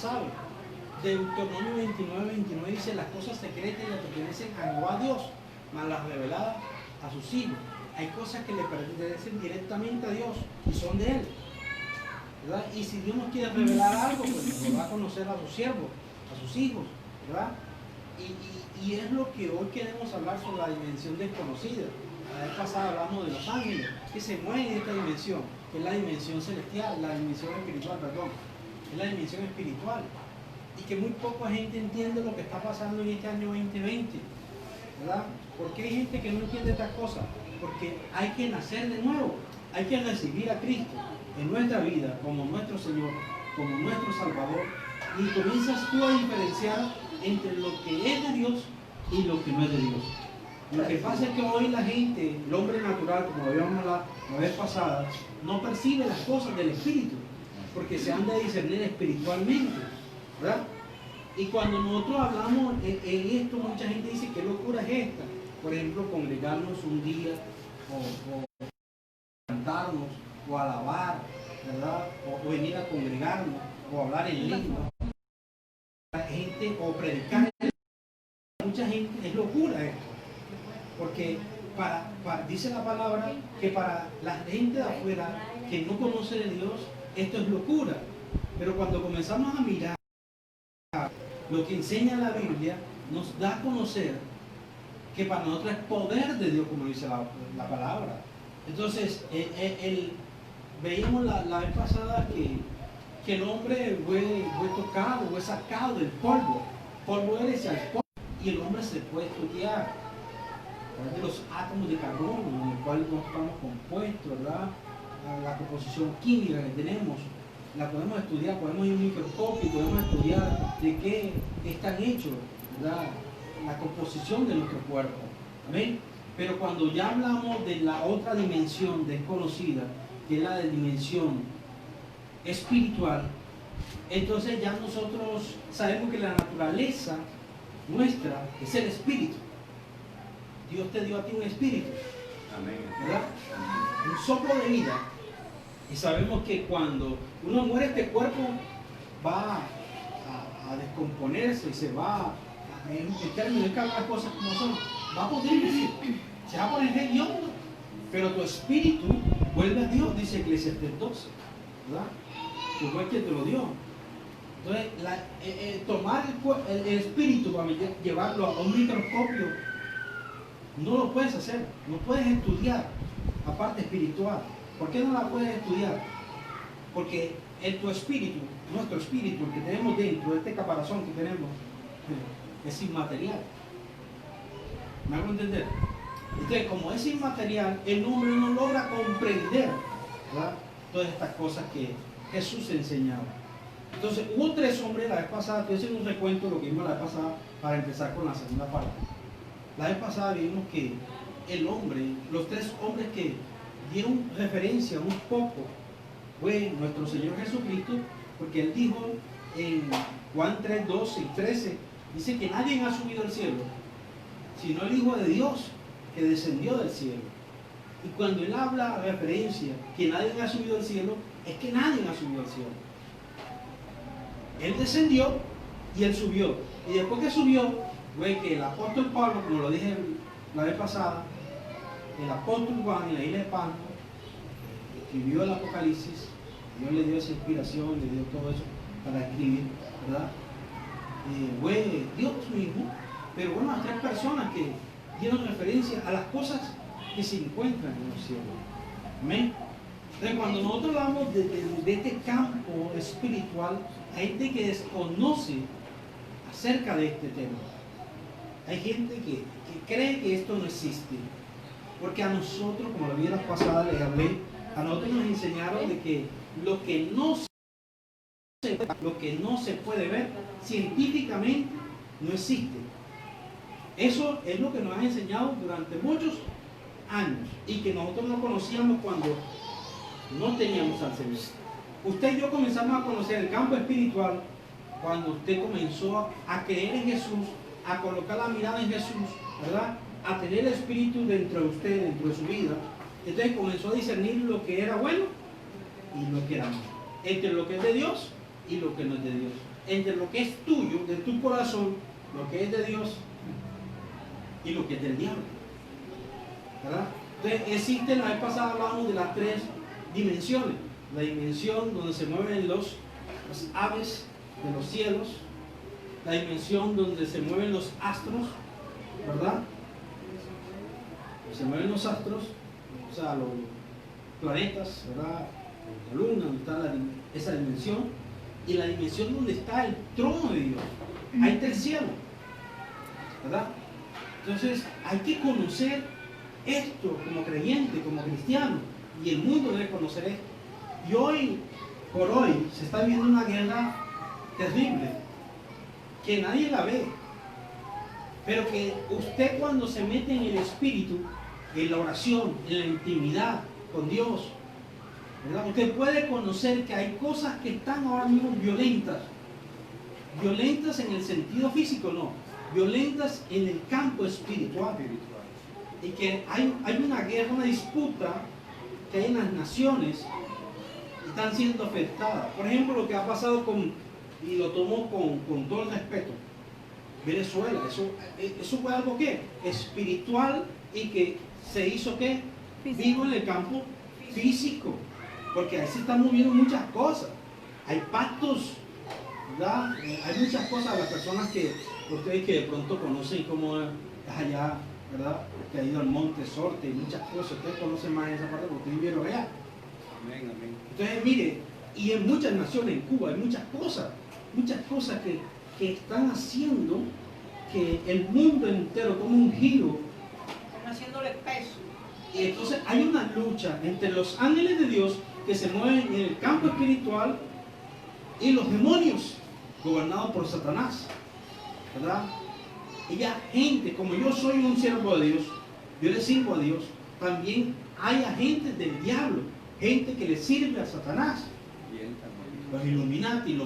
sabe. Deuteronomio 29 dice: las cosas secretas le pertenecen a Dios, mas las reveladas a sus hijos. Hay cosas que le pertenecen directamente a Dios y son de Él, ¿verdad? Y si Dios nos quiere revelar algo, pues nos lo va a conocer a sus siervos, a sus hijos, ¿verdad? Y es lo que hoy queremos hablar sobre la dimensión desconocida. La vez pasada hablamos de los ángeles que se mueven en esta dimensión, que es la dimensión celestial, la dimensión espiritual, perdón, es la dimensión espiritual. Y que muy poca gente entiende lo que está pasando en este año 2020, ¿verdad? ¿Por qué hay gente que no entiende estas cosas? Porque hay que nacer de nuevo, hay que recibir a Cristo en nuestra vida como nuestro Señor, como nuestro Salvador, y comienzas tú a diferenciar entre lo que es de Dios y lo que no es de Dios. Lo que pasa es que hoy la gente, el hombre natural, como lo habíamos la vez pasada, no percibe las cosas del Espíritu, porque se han de discernir espiritualmente, ¿verdad? Y cuando nosotros hablamos en esto, mucha gente dice: ¿qué locura es esta? Por ejemplo, congregarnos un día, o cantarnos, o alabar, ¿verdad? O venir a congregarnos, o hablar en lengua. La gente, o predicar. Mucha gente, es locura esto. Porque dice la palabra que para la gente de afuera que no conoce de Dios, esto es locura. Pero cuando comenzamos a mirar lo que enseña la Biblia, nos da a conocer que para nosotros es poder de Dios, como dice la palabra. Entonces, veíamos la vez pasada que el hombre fue tocado, fue sacado del polvo. Polvo eres al polvo, y el hombre se puede estudiar de los átomos de carbono en el cual nos estamos compuestos, ¿verdad? La composición química que tenemos, la podemos estudiar, podemos ir a un microscopio, podemos estudiar de qué están hechos, ¿verdad? La composición de nuestro cuerpo. ¿Amén? Pero cuando ya hablamos de la otra dimensión desconocida, que es la de dimensión espiritual, entonces ya nosotros sabemos que la naturaleza nuestra es el espíritu. Dios te dio a ti un espíritu, ¿verdad? Un soplo de vida. Y sabemos que cuando uno muere, este cuerpo va a descomponerse y se va, en términos de las cosas como son, va a pudrirse, se va a poner hediondo, pero tu espíritu vuelve a Dios, dice Eclesiastés 12, ¿verdad? Que fue quien te lo dio. Entonces, tomar el espíritu para llevarlo a un microscopio, no lo puedes hacer, no puedes estudiar la parte espiritual. ¿Por qué no la puedes estudiar? Porque tu espíritu, nuestro espíritu, el que tenemos dentro de este caparazón que tenemos, es inmaterial. ¿Me hago entender? Entonces, como es inmaterial, el hombre no logra comprender, ¿verdad?, todas estas cosas que Jesús enseñaba. Entonces, hubo 3 hombres la vez pasada. Estoy haciendo un recuento de lo que vimos la vez pasada para empezar con la segunda parte. La vez pasada vimos que el hombre, los 3 hombres que dieron referencia un poco, fue nuestro Señor Jesucristo, porque Él dijo en Juan 3, 12 y 13, dice que nadie ha subido al cielo, sino el Hijo de Dios que descendió del cielo. Y cuando Él habla referencia que nadie ha subido al cielo, es que nadie ha subido al cielo. Él descendió y Él subió. Y después que subió, fue que el apóstol Pablo, como lo dije la vez pasada, el apóstol Juan en la isla de Patmos escribió el Apocalipsis. Dios le dio esa inspiración, le dio todo eso para escribir, ¿verdad? Fue Dios mismo, pero bueno, las 3 personas que dieron referencia a las cosas que se encuentran en los cielos. Amén. Entonces, cuando nosotros hablamos de este campo espiritual, hay gente que desconoce acerca de este tema. Hay gente que cree que esto no existe. Porque a nosotros, como la vida pasada les hablé, a nosotros nos enseñaron de que lo que no se puede ver científicamente no existe. Eso es lo que nos han enseñado durante muchos años y que nosotros no conocíamos cuando no teníamos al Señor. Usted y yo comenzamos a conocer el campo espiritual cuando usted comenzó a creer en Jesús, a colocar la mirada en Jesús, ¿verdad?, a tener el Espíritu dentro de usted, dentro de su vida. Entonces comenzó a discernir lo que era bueno y lo que era malo, entre lo que es de Dios y lo que no es de Dios. entre lo que es tuyo, de tu corazón, lo que es de Dios y lo que es del diablo, ¿verdad? Entonces existen, la vez pasada hablamos de las tres dimensiones. La dimensión donde se mueven las aves de los cielos, la dimensión donde se mueven los astros, ¿verdad? Se mueven los astros, o sea, los planetas, ¿verdad? La luna, donde está esa dimensión, y la dimensión donde está el trono de Dios. Ahí está el cielo, ¿verdad? Entonces hay que conocer esto como creyente, como cristiano, y el mundo debe conocer esto. Y hoy, por hoy, se está viviendo una guerra terrible, que nadie la ve, pero que usted, cuando se mete en el espíritu, en la oración, en la intimidad con Dios, ¿verdad?, usted puede conocer que hay cosas que están ahora mismo violentas. Violentas en el sentido físico, no, violentas en el campo espiritual. Y que hay una guerra, una disputa que hay en las naciones que están siendo afectadas. Por ejemplo, lo que ha pasado y lo tomo con todo el respeto, Venezuela. Eso fue algo que espiritual, y que se hizo que vivo en el campo físico, porque ahí se están moviendo muchas cosas. Hay pactos, ¿verdad? Hay muchas cosas. Las personas que ustedes que de pronto conocen cómo es allá, ¿verdad?, que ha ido al Monte Sorte y muchas cosas, ustedes conocen más esa parte porque ustedes vivieron allá. Amén, amén. Entonces, mire, y en muchas naciones, en Cuba, hay muchas cosas que están haciendo que el mundo entero tome un giro. Están haciéndole peso. Y entonces hay una lucha entre los ángeles de Dios que se mueven en el campo espiritual y los demonios gobernados por Satanás, ¿verdad? Y ya gente, como yo soy un siervo de Dios, yo le sirvo a Dios, también hay agentes del diablo, gente que le sirve a Satanás, los Illuminati,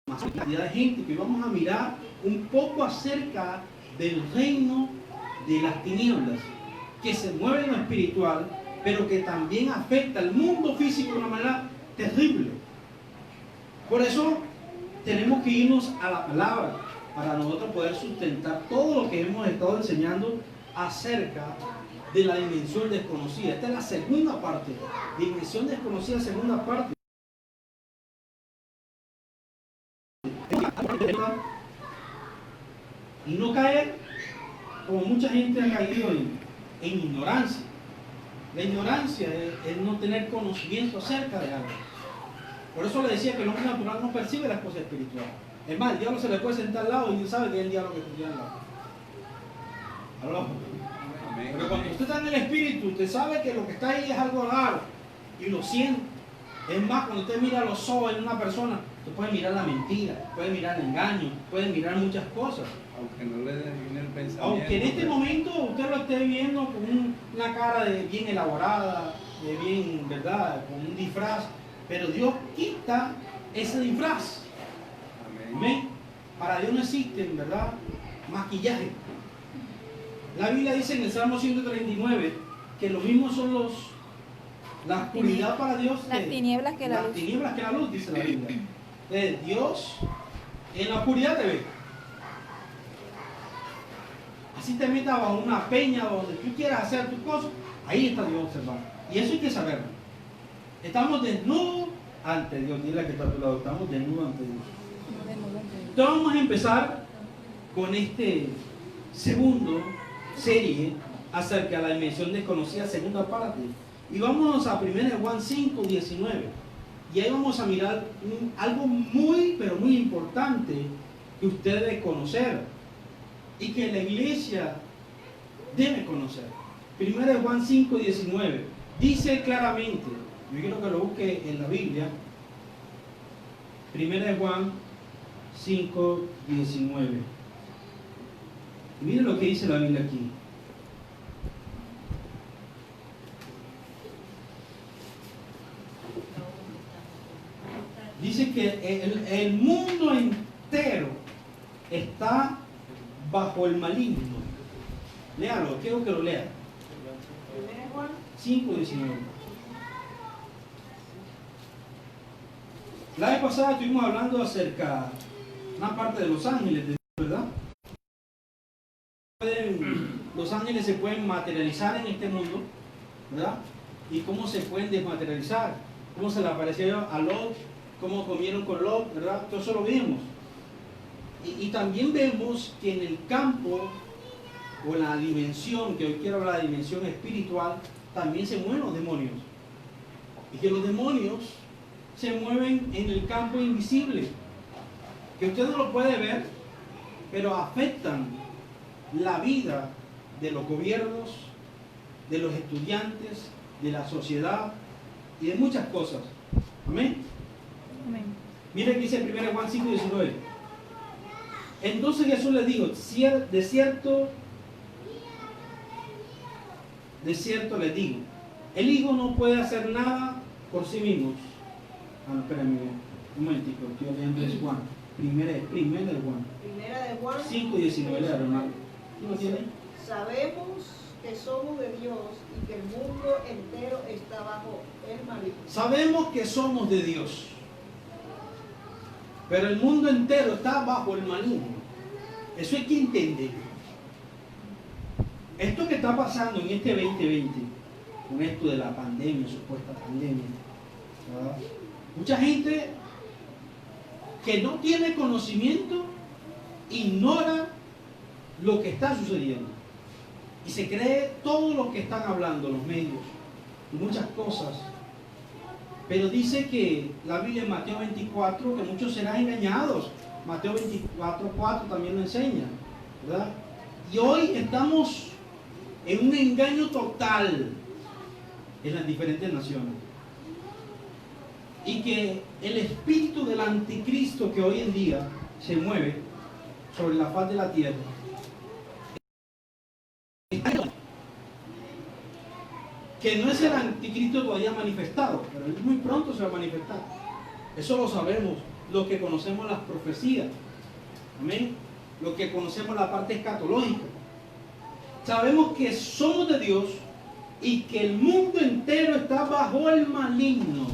más cantidad de gente, que vamos a mirar un poco acerca del reino de las tinieblas, que se mueve en lo espiritual, pero que también afecta al mundo físico de una manera terrible. Por eso tenemos que irnos a la palabra para nosotros poder sustentar todo lo que hemos estado enseñando acerca de la dimensión desconocida. Esta es la segunda parte, dimensión desconocida, segunda parte. Y no caer como mucha gente ha caído en ignorancia. La ignorancia es no tener conocimiento acerca de algo. Por eso le decía que el hombre natural no percibe las cosas espirituales. Es más, el diablo se le puede sentar al lado y no sabe que es el diablo que está al lado. ¿Aló? Pero cuando usted está en el espíritu, usted sabe que lo que está ahí es algo raro y lo siente. Es más, cuando usted mira los ojos en una persona, usted puede mirar la mentira, puede mirar el engaño, puede mirar muchas cosas. Aunque no le define el pensamiento. Aunque en este momento usted lo esté viendo con una cara de bien elaborada, de bien, ¿verdad?, con un disfraz, pero Dios quita ese disfraz. Amén. Para Dios no existe, ¿verdad?, maquillaje. La Biblia dice en el Salmo 139 que lo mismo son la oscuridad para Dios, las tinieblas que la luz. Las tinieblas que la luz, dice la Biblia. Dios en la oscuridad te ve. Así te metas bajo una peña donde tú quieras hacer tus cosas, ahí está Dios observando. Y eso hay que saberlo. Estamos desnudos ante Dios. Dile a que está a tu lado, estamos desnudos ante Dios. Entonces vamos a empezar con este segundo serie acerca de la dimensión desconocida, segunda parte. Y vamos a 1 Juan 5, 19. Y ahí vamos a mirar algo muy, pero muy importante que usted debe conocer y que la iglesia debe conocer. 1 Juan 5, 19. Dice claramente, yo quiero que lo busque en la Biblia. 1 Juan 5, 19. Y miren lo que dice la Biblia aquí. Dice que el mundo entero está bajo el maligno. Léalo, quiero que lo lea. 5:19. La vez pasada estuvimos hablando acerca de una parte de los ángeles, ¿verdad? Los ángeles se pueden materializar en este mundo, ¿verdad? Y cómo se pueden desmaterializar, cómo se le apareció a Lot, cómo comieron con Lot, ¿verdad? Todo eso lo vimos. Y también vemos que en el campo o en la dimensión, que hoy quiero hablar de dimensión espiritual, también se mueven los demonios. Y que los demonios se mueven en el campo invisible, que usted no lo puede ver, pero afectan la vida de los gobiernos, de los estudiantes, de la sociedad y de muchas cosas. Amén. Amén. Mire que dice 1 Juan 5:19. Entonces Jesús les dijo, de cierto les digo, el Hijo no puede hacer nada por sí mismo. Ah, no, espérame, un momentico, estoy leyendo de Juan. Primera de Juan. Primera de Juan 5:19, hermano. ¿Quién lo tiene? Sabemos que somos de Dios y que el mundo entero está bajo el maligno. Sabemos que somos de Dios, pero el mundo entero está bajo el maligno. Eso hay que entender. Esto que está pasando en este 2020, con esto de la pandemia, supuesta pandemia, ¿verdad? Mucha gente que no tiene conocimiento ignora lo que está sucediendo y se cree todo lo que están hablando los medios y muchas cosas. Pero dice que la Biblia en Mateo 24 que muchos serán engañados. Mateo 24:4 también lo enseña, ¿verdad? Y hoy estamos en un engaño total en las diferentes naciones. Y que el espíritu del anticristo que hoy en día se mueve sobre la faz de la tierra, que no es el anticristo todavía manifestado, pero él muy pronto se va a manifestar. Eso lo sabemos, los que conocemos las profecías. Amén. Los que conocemos la parte escatológica. Sabemos que somos de Dios y que el mundo entero está bajo el maligno.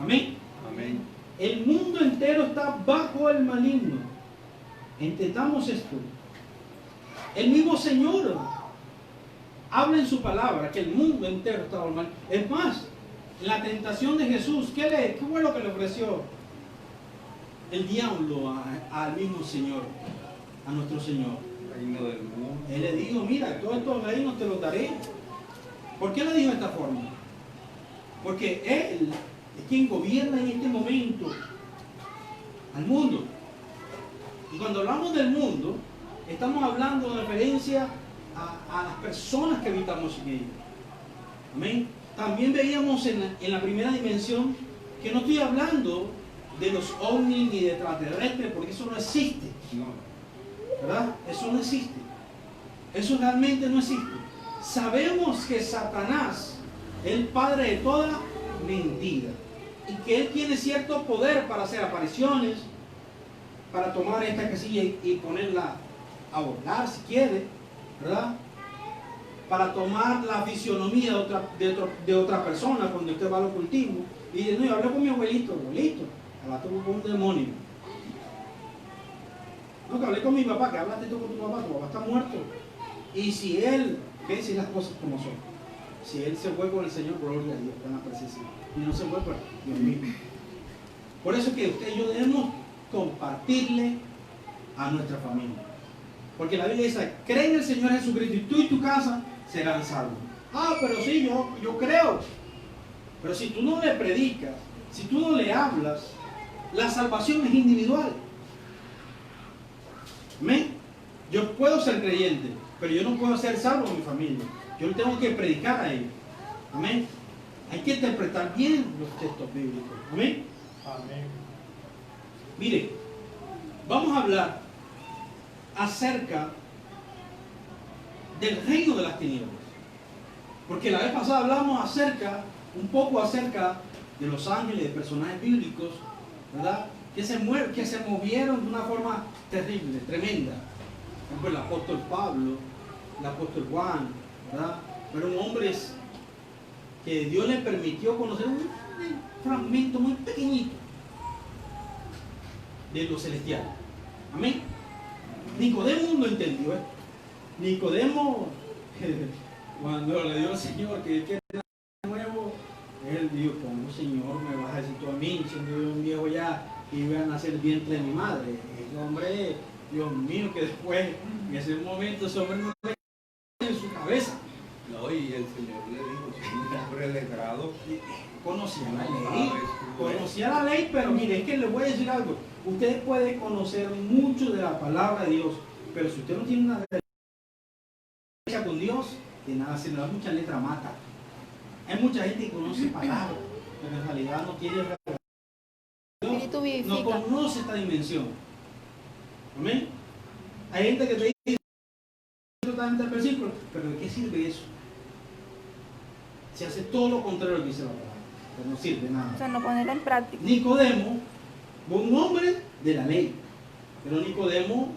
Amén. Amén. El mundo entero está bajo el maligno. Entendamos esto. El mismo Señor habla en su palabra que el mundo entero está bajo el maligno. Es más, la tentación de Jesús, ¿qué fue lo que le ofreció el diablo al mismo Señor, a nuestro Señor? Reino del mundo. Él le dijo, mira, todos estos reinos te los daré. ¿Por qué le dijo de esta forma? Porque Él es quien gobierna en este momento al mundo. Y cuando hablamos del mundo, estamos hablando de referencia a las personas que habitamos en ellos. Amén. También veíamos en la primera dimensión que no estoy hablando de los ovnis ni de extraterrestres, porque eso no existe. No. ¿Verdad? Eso no existe. Eso realmente no existe. Sabemos que Satanás es el padre de toda mentira y que él tiene cierto poder para hacer apariciones, para tomar esta casilla y ponerla a volar si quiere, ¿verdad? Para tomar la fisionomía de otra persona cuando usted va al ocultismo y dice, no, yo hablé con mi abuelito, hablaste con un demonio. No, que hablé con mi papá, que hablaste tú con tu papá está muerto. Y si él, ¿qué decir las cosas como son? Si él se fue con el Señor, gloria a Dios, van a presencia. Y no se fue, pues, Dios mío. Por eso es que usted y yo debemos compartirle a nuestra familia. Porque la Biblia dice, cree en el Señor Jesucristo y tú y tu casa serán salvos. Ah, pero sí, yo creo. Pero si tú no le predicas, si tú no le hablas, la salvación es individual. Amén. Yo puedo ser creyente, pero yo no puedo ser salvo en mi familia. Yo le tengo que predicar a ellos. Amén. Hay que interpretar bien los textos bíblicos. Amén. Amén. Mire, vamos a hablar acerca del reino de las tinieblas. Porque la vez pasada hablamos un poco acerca de los ángeles, de personajes bíblicos, ¿verdad? Que se movieron de una forma terrible, tremenda. Por ejemplo, el apóstol Pablo, el apóstol Juan, ¿verdad? Fueron hombres que Dios les permitió conocer un fragmento muy pequeñito de lo celestial. Amén. Nicodemo lo entendió. Nicodemo, cuando le dio al Señor que era nuevo, él dijo: ¿cómo, Señor, me vas a decir tú a mí, siendo yo un viejo ya, y voy a nacer el vientre de mi madre? El hombre, Dios mío, que después, en ese momento, ese hombre no le en su cabeza. No, y el Señor le dijo: si un hombre letrado, Conocía la ley, pero mire, es que le voy a decir algo. Usted puede conocer mucho de la palabra de Dios, pero si usted no tiene una relación con Dios, de nada se le da mucha letra mata. Hay mucha gente que conoce palabras, pero en realidad no tiene relación. No conoce esta dimensión. Amén. Hay gente que te dice totalmente el versículo, pero ¿de qué sirve eso? Se hace todo lo contrario a lo que dice la palabra. Pero no sirve nada. O sea, no ponerla en práctica. Nicodemo fue un hombre de la ley, pero Nicodemo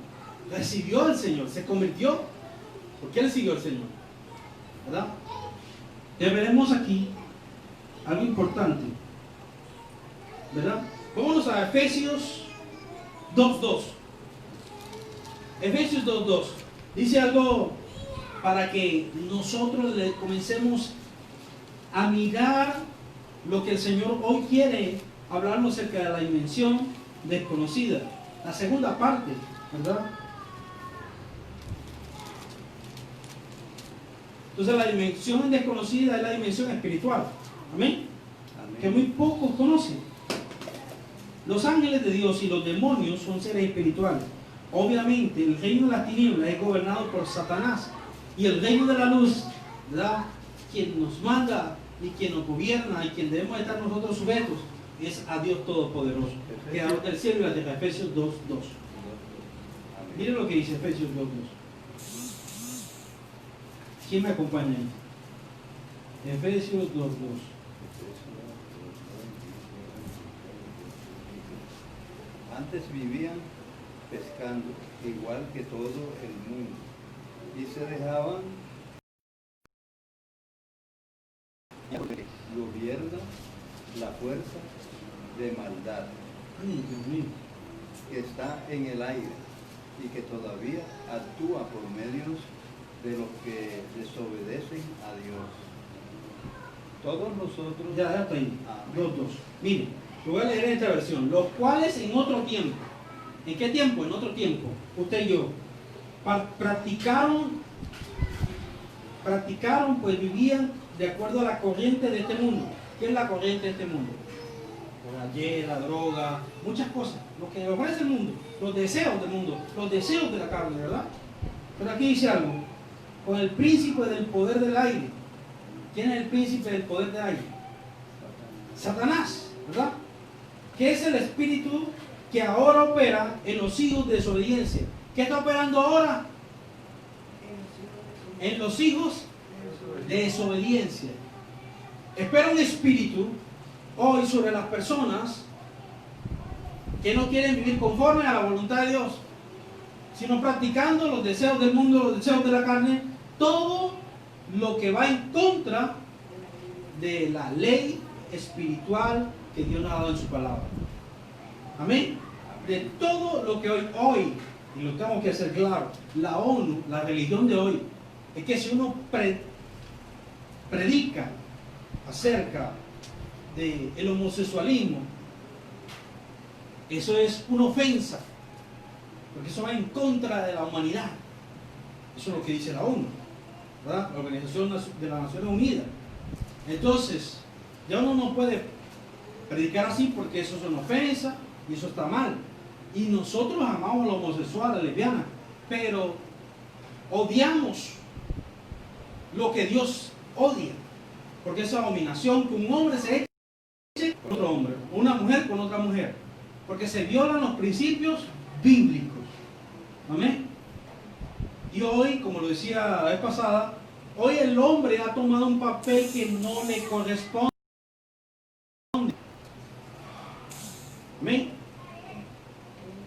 recibió al Señor, se convirtió porque él siguió al Señor, ¿verdad? Ya veremos aquí algo importante, ¿verdad? Vámonos a Efesios 2:2. Efesios 2:2 dice algo para que nosotros le comencemos a mirar lo que el Señor hoy quiere hablarnos acerca de la dimensión desconocida. La segunda parte, ¿verdad? Entonces la dimensión desconocida es la dimensión espiritual. Amén. amén. Que muy pocos conocen. Los ángeles de Dios y los demonios son seres espirituales. Obviamente el reino de las tinieblas es gobernado por Satanás. Y el reino de la luz, ¿verdad?, quien nos manda y quien nos gobierna y quien debemos estar nosotros sujetos, es a Dios Todopoderoso, creador del cielo y la tierra. Efesios 2:2. Miren lo que dice Efesios 2:2. ¿Quién me acompaña ahí? Efesios 2:2. Antes vivían pescando, igual que todo el mundo, y se dejaban gobierna la fuerza de maldad que está en el aire y que todavía actúa por medios de los que desobedecen a Dios. Todos nosotros... Ya está ahí. Amén. 2:2. Miren, yo voy a leer en esta versión. Los cuales en otro tiempo, ¿en qué tiempo? En otro tiempo, usted y yo, practicaron, pues vivían de acuerdo a la corriente de este mundo. ¿Qué es la corriente de este mundo? La droga, muchas cosas. Lo que ofrece el mundo, los deseos del mundo, los deseos de la carne, ¿verdad? Pero aquí dice algo: con el príncipe del poder del aire. ¿Quién es el príncipe del poder del aire? Satanás, ¿verdad? Que es el espíritu que ahora opera en los hijos de desobediencia. ¿Qué está operando ahora? En los hijos de desobediencia. Espera un espíritu hoy sobre las personas que no quieren vivir conforme a la voluntad de Dios, sino practicando los deseos del mundo, los deseos de la carne, todo lo que va en contra de la ley espiritual que Dios nos ha dado en su palabra. Amén. De todo lo que hoy, y lo tengo que hacer claro, la ONU, la religión de hoy, es que si uno predica acerca del homosexualismo, eso es una ofensa, porque eso va en contra de la humanidad. Eso es lo que dice la ONU, ¿verdad? La Organización de las Naciones Unidas. Entonces, ya uno no puede predicar así porque eso es una ofensa y eso está mal. Y nosotros amamos a los homosexuales, a las lesbianas, pero odiamos lo que Dios odia, porque es abominación que un hombre se eche con otro hombre, una mujer con otra mujer, porque se violan los principios bíblicos. Amén. Y hoy, como lo decía la vez pasada, hoy el hombre ha tomado un papel que no le corresponde. Amén.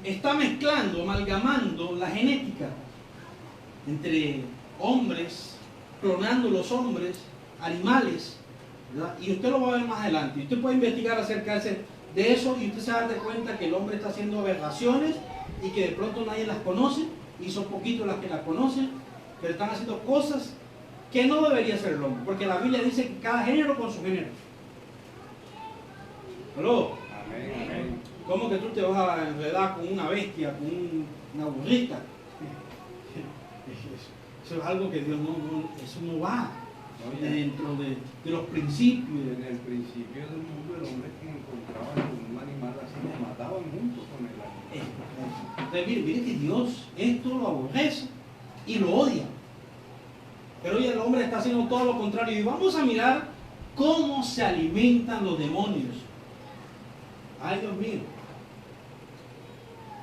Está mezclando, amalgamando la genética entre hombres, clonando los hombres, animales, ¿verdad? Y usted lo va a ver más adelante. Y usted puede investigar acerca de eso y usted se va a dar cuenta que el hombre está haciendo aberraciones y que de pronto nadie las conoce y son poquitos las que las conocen, pero están haciendo cosas que no debería hacer el hombre, porque la Biblia dice que cada género con su género. ¿Aló? Amén, amén. ¿Cómo que tú te vas a enredar con una bestia, con una burrita? Eso es algo que Dios eso no va dentro de los principios. En el principio del mundo, el hombre que encontraba con un animal así lo mataban junto con el animal. Entonces, mire que Dios esto lo aborrece y lo odia. Pero hoy el hombre está haciendo todo lo contrario. Y vamos a mirar cómo se alimentan los demonios. Ay, Dios mío.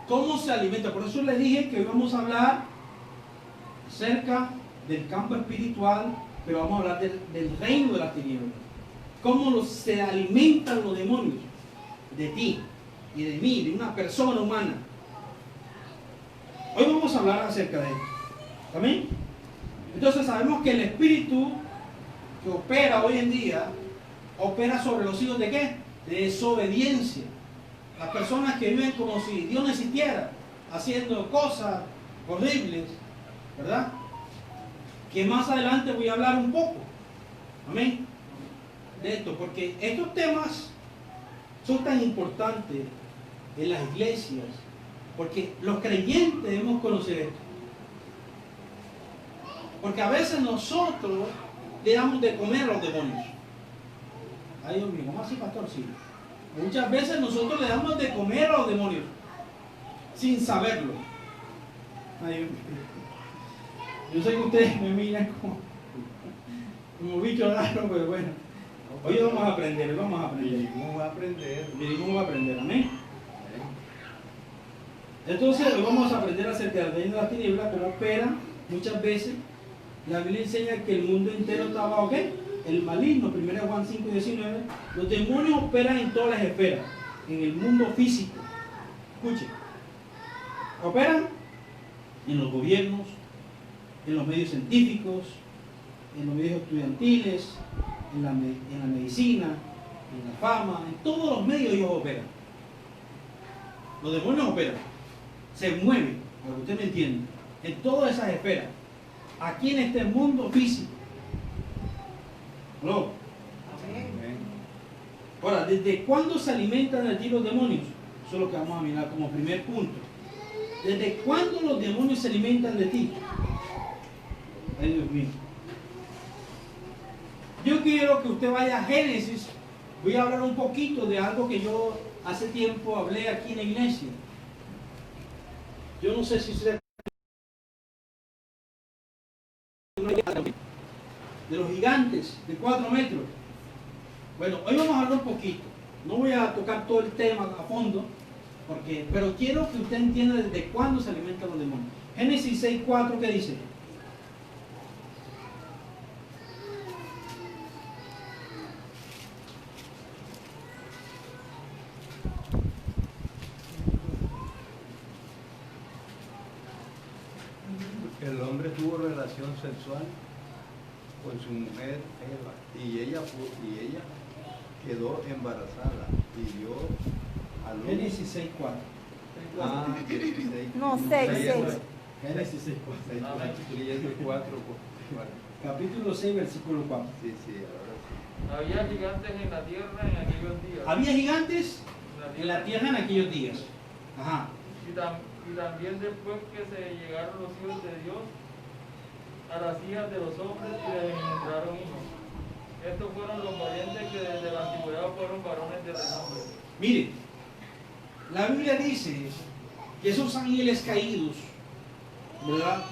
¿Cómo se alimenta? Por eso les dije que hoy vamos a hablar acerca del campo espiritual, pero vamos a hablar del reino de las tinieblas. ¿Cómo se alimentan los demonios? De ti y de mí, de una persona humana. Hoy vamos a hablar acerca de esto. ¿Amén? Entonces sabemos que el espíritu que opera hoy en día, opera sobre los hijos de ¿qué? De desobediencia. Las personas que viven como si Dios no existiera, haciendo cosas horribles, ¿verdad? Que más adelante voy a hablar un poco, amén, de esto, porque estos temas son tan importantes en las iglesias, porque los creyentes debemos conocer esto. Porque a veces nosotros le damos de comer a los demonios. Ay, Dios mío, ¿cómo así, pastor? Sí. Muchas veces nosotros le damos de comer a los demonios sin saberlo. Ay, Dios mío. Yo sé que ustedes me miran como bicho raro, pero bueno. Hoy vamos a aprender, hoy vamos a aprender. Vinimos a aprender. Vinimos a aprender, amén. Entonces hoy vamos a aprender acerca del reino de las tinieblas, cómo opera muchas veces. La Biblia enseña que el mundo entero está bajo ¿qué? El maligno, 1 Juan 5:19. Los demonios operan en todas las esferas, en el mundo físico. Escuchen, operan en los gobiernos, en los medios científicos, en los medios estudiantiles, en la medicina, en la fama, en todos los medios ellos operan. Los demonios operan, se mueven, para que usted me entienda, en todas esas esferas, aquí en este mundo físico. ¿No? Amén. Ahora, ¿desde cuándo se alimentan de ti los demonios? Eso es lo que vamos a mirar como primer punto. ¿Desde cuándo los demonios se alimentan de ti? Ay, Dios mío. Yo quiero que usted vaya a Génesis. Voy a hablar un poquito de algo que yo hace tiempo hablé aquí en la iglesia. Yo no sé si usted... de los gigantes de 4 metros. Bueno, hoy vamos a hablar un poquito. No voy a tocar todo el tema a fondo, pero quiero que usted entienda desde cuándo se alimentan los demonios. Génesis 6:4, ¿qué dice? El hombre tuvo relación sexual con su mujer Eva y ella quedó embarazada y dio a luz. Génesis 6:4. Ah, 16. No, 6. Génesis 6:4. Leyendo 4. Capítulo 6, versículo 4. Sí, ahora sí. Había gigantes en la tierra en aquellos días. Había gigantes en la tierra en aquellos días. Ajá. Y también después que se llegaron los hijos de Dios a las hijas de los hombres y les engendraron hijos. Estos fueron los valientes que desde la antigüedad fueron varones de renombre. Mire, la Biblia dice que esos ángeles caídos, ¿verdad?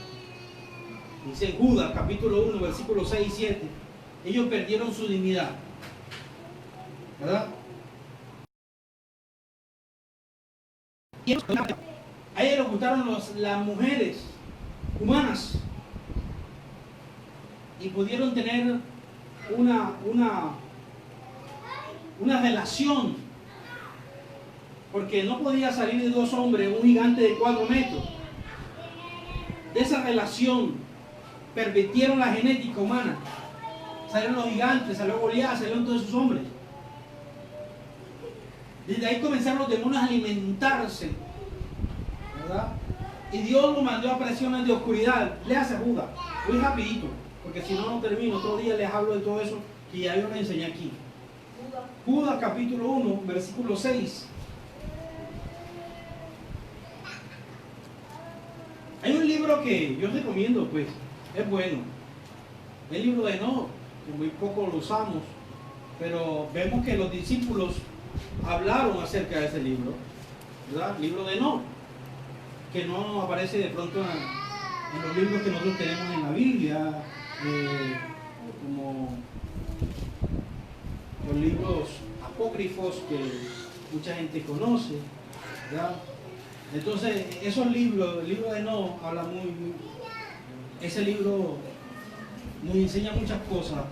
Dice en Judas, capítulo 1, versículos 6 y 7, ellos perdieron su dignidad, ¿verdad? A ellos les gustaron las mujeres humanas y pudieron tener una relación, porque no podía salir de 2 hombres un gigante de 4 metros. De esa relación pervirtieron la genética humana, salieron los gigantes, salió Goliat, salieron todos esos hombres. Desde ahí comenzaron los demonios a alimentarse, ¿verdad? Y Dios lo mandó a presiones de oscuridad. Léase Judas, muy rapidito, porque si no, no termino. Otro día les hablo de todo eso que ya yo les enseñé aquí. Judas capítulo 1, versículo 6. Hay un libro que yo recomiendo, pues, es bueno. El libro de Enoch, que muy poco lo usamos, pero vemos que los discípulos hablaron acerca de ese libro, ¿verdad? El libro de Enoch, que no aparece de pronto en los libros que nosotros tenemos en la Biblia, como los libros apócrifos que mucha gente conoce, ¿verdad? Entonces, esos libros, el libro de Enoch habla ese libro nos enseña muchas cosas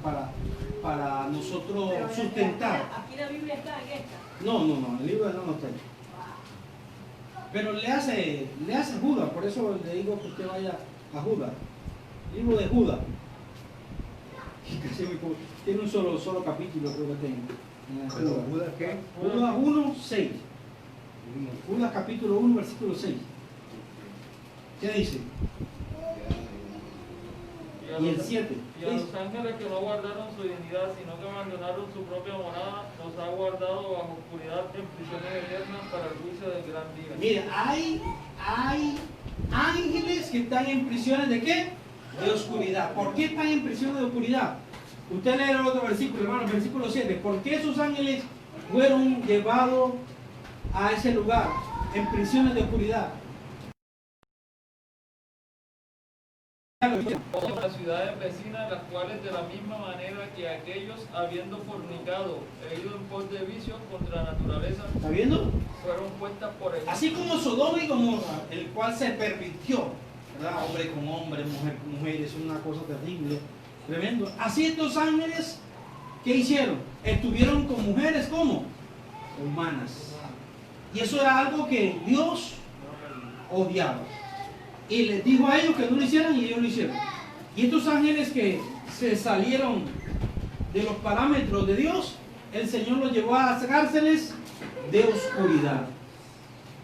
para nosotros sustentar. Aquí la Biblia está en esta. No, el libro de Enoch no está ahí. Pero le hace Judas, por eso le digo que usted vaya a Judas. Libro de Judas. Tiene un solo capítulo, creo que tengo. ¿Pero Judas qué? Judas 1, 6. Judas capítulo 1, versículo 6. ¿Qué dice? Y el 7. Y a los ángeles que no guardaron su dignidad, sino que abandonaron su propia morada, los ha guardado bajo oscuridad en prisiones eternas para el juicio del gran día. Mire, hay ángeles que están en prisiones de qué? De oscuridad. ¿Por qué están en prisiones de oscuridad? Usted lee el otro versículo, hermano, el versículo 7. ¿Por qué esos ángeles fueron llevados a ese lugar en prisiones de oscuridad? Las ciudades vecinas, las cuales de la misma manera que aquellos, habiendo fornicado e ido en pos de vicios contra la naturaleza, ¿Está viendo? fueron puestas por él. Así como Sodoma y Gomorra, el cual se pervirtió, ¿verdad? Hombre con hombre, mujer con mujer, es una cosa terrible, tremendo. Así estos ángeles, ¿qué hicieron? Estuvieron con mujeres, ¿cómo? Humanas. Y eso era algo que Dios odiaba. Y les dijo a ellos que no lo hicieran y ellos lo hicieron. Y estos ángeles que se salieron de los parámetros de Dios, el Señor los llevó a cárceles de oscuridad.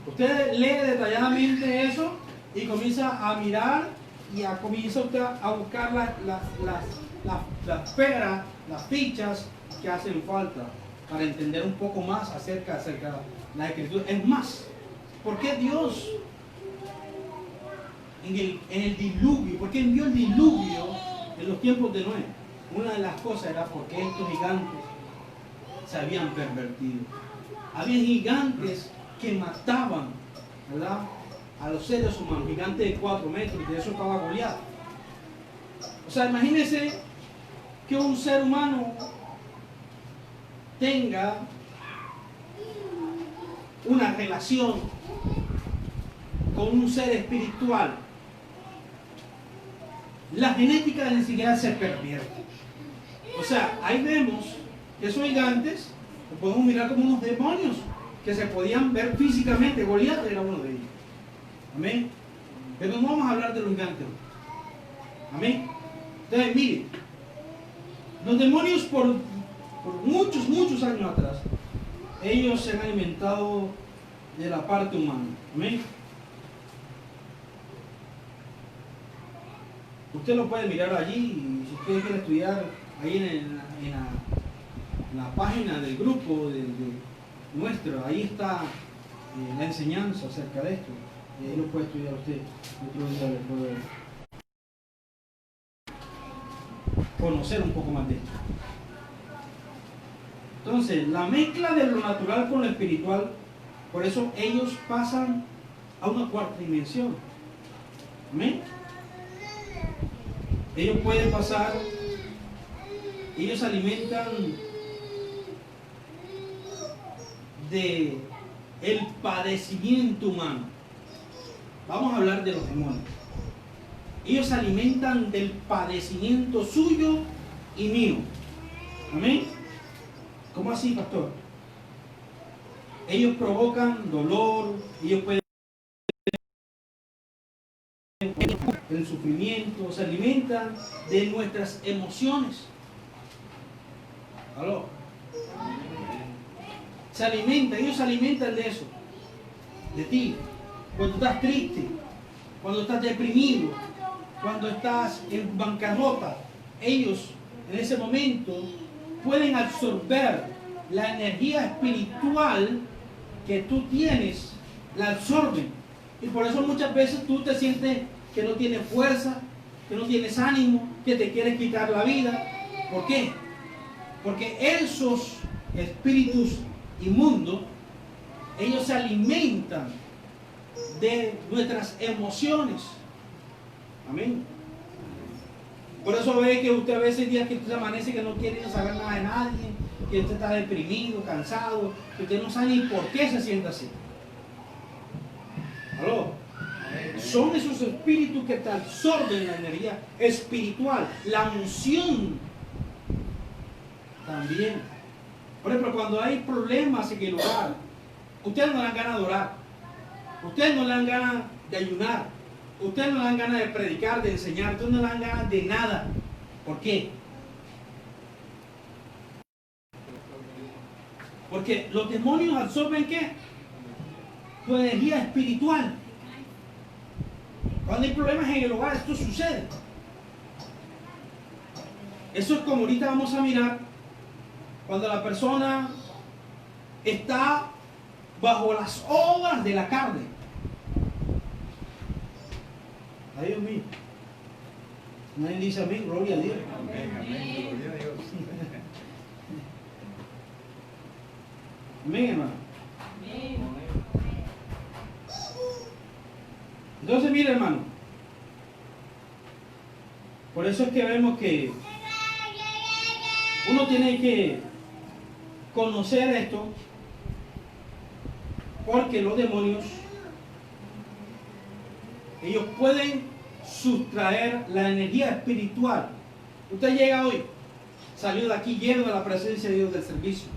Usted lee detalladamente eso y comienza a mirar y comienza usted a buscar las peras, las fichas que hacen falta para entender un poco más acerca de la Escritura. Es más, ¿por qué Dios en el diluvio, por qué envió el diluvio en los tiempos de Noé? Una de las cosas era porque estos gigantes se habían pervertido. Había gigantes que mataban, ¿verdad?, a los seres humanos, gigantes de 4 metros, de eso estaba Goliat. O sea, imagínense que un ser humano tenga una relación con un ser espiritual. La genética ni siquiera se pervierte. O sea, ahí vemos que esos gigantes los podemos mirar como unos demonios que se podían ver físicamente. Goliat era uno de ellos. Amén. Pero no vamos a hablar de los gigantes. Amén. Entonces, mire, los demonios por muchos años atrás, ellos se han alimentado de la parte humana. Amén. Usted lo puede mirar allí, y si usted quiere estudiar ahí en la página del grupo de nuestro, ahí está la enseñanza acerca de esto, y ahí lo puede estudiar usted. Otro día le puede conocer un poco más de esto. Entonces, la mezcla de lo natural con lo espiritual, por eso ellos pasan a una cuarta dimensión. Amén. Ellos pueden pasar, ellos se alimentan de el padecimiento humano. Vamos a hablar de los demonios. Ellos se alimentan del padecimiento suyo y mío. Amén. ¿Cómo así, pastor? Ellos provocan dolor, ellos pueden el sufrimiento, se alimentan de nuestras emociones. ¿Aló? Se alimentan, ellos se alimentan de eso, de ti. Cuando estás triste, cuando estás deprimido, cuando estás en bancarrota, ellos en ese momento pueden absorber la energía espiritual que tú tienes, la absorben. Y por eso muchas veces tú te sientes que no tienes fuerza, que no tienes ánimo, que te quieres quitar la vida. ¿Por qué? Porque esos espíritus inmundos, ellos se alimentan de nuestras emociones. Amén. Por eso ve que usted a veces días que usted amanece que no quiere saber nada de nadie, que usted está deprimido, cansado, que usted no sabe ni por qué se siente así. ¿Aló? Son esos espíritus que te absorben la energía espiritual, la unción también. Por ejemplo, cuando hay problemas en el hogar, ustedes no le dan ganas de orar, ustedes no le dan ganas de ayunar, ustedes no le dan ganas de predicar, de enseñar, ustedes no le dan ganas de nada. ¿Por qué? Porque los demonios absorben ¿qué? Tu energía espiritual. Cuando hay problemas en el hogar, esto sucede. Eso es como ahorita vamos a mirar cuando la persona está bajo las obras de la carne. Ay, Dios mío. Nadie dice amén, gloria a Dios. Amén, amén, gloria a Dios. Amén, hermano. Entonces, mire, hermano. Por eso es que vemos que uno tiene que conocer esto, porque los demonios, ellos pueden sustraer la energía espiritual. Usted llega hoy, salió de aquí lleno de la presencia de Dios del servicio.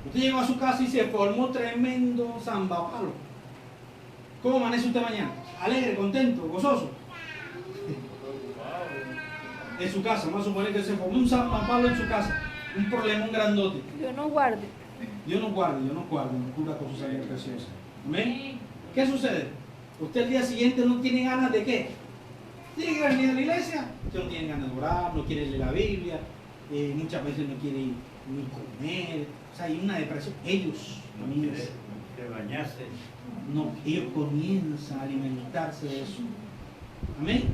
Usted llegó a su casa y se formó tremendo zambapalo. ¿Cómo amanece usted mañana? Alegre, contento, gozoso. En su casa, vamos a suponer que se formó un zambapalo en su casa. Un problema, un grandote. Yo no guarde. Dios nos guarde, no cura con su sangre preciosa. ¿Amén? ¿Qué sucede? Usted el día siguiente no tiene ganas de qué. ¿Tiene que venir a la iglesia? Usted no tiene ganas de orar, no quiere leer la Biblia, muchas veces no quiere ni comer. O sea, hay una depresión. Ellos, amigos, Te bañaste. no, ellos comienzan a alimentarse de eso. Amén.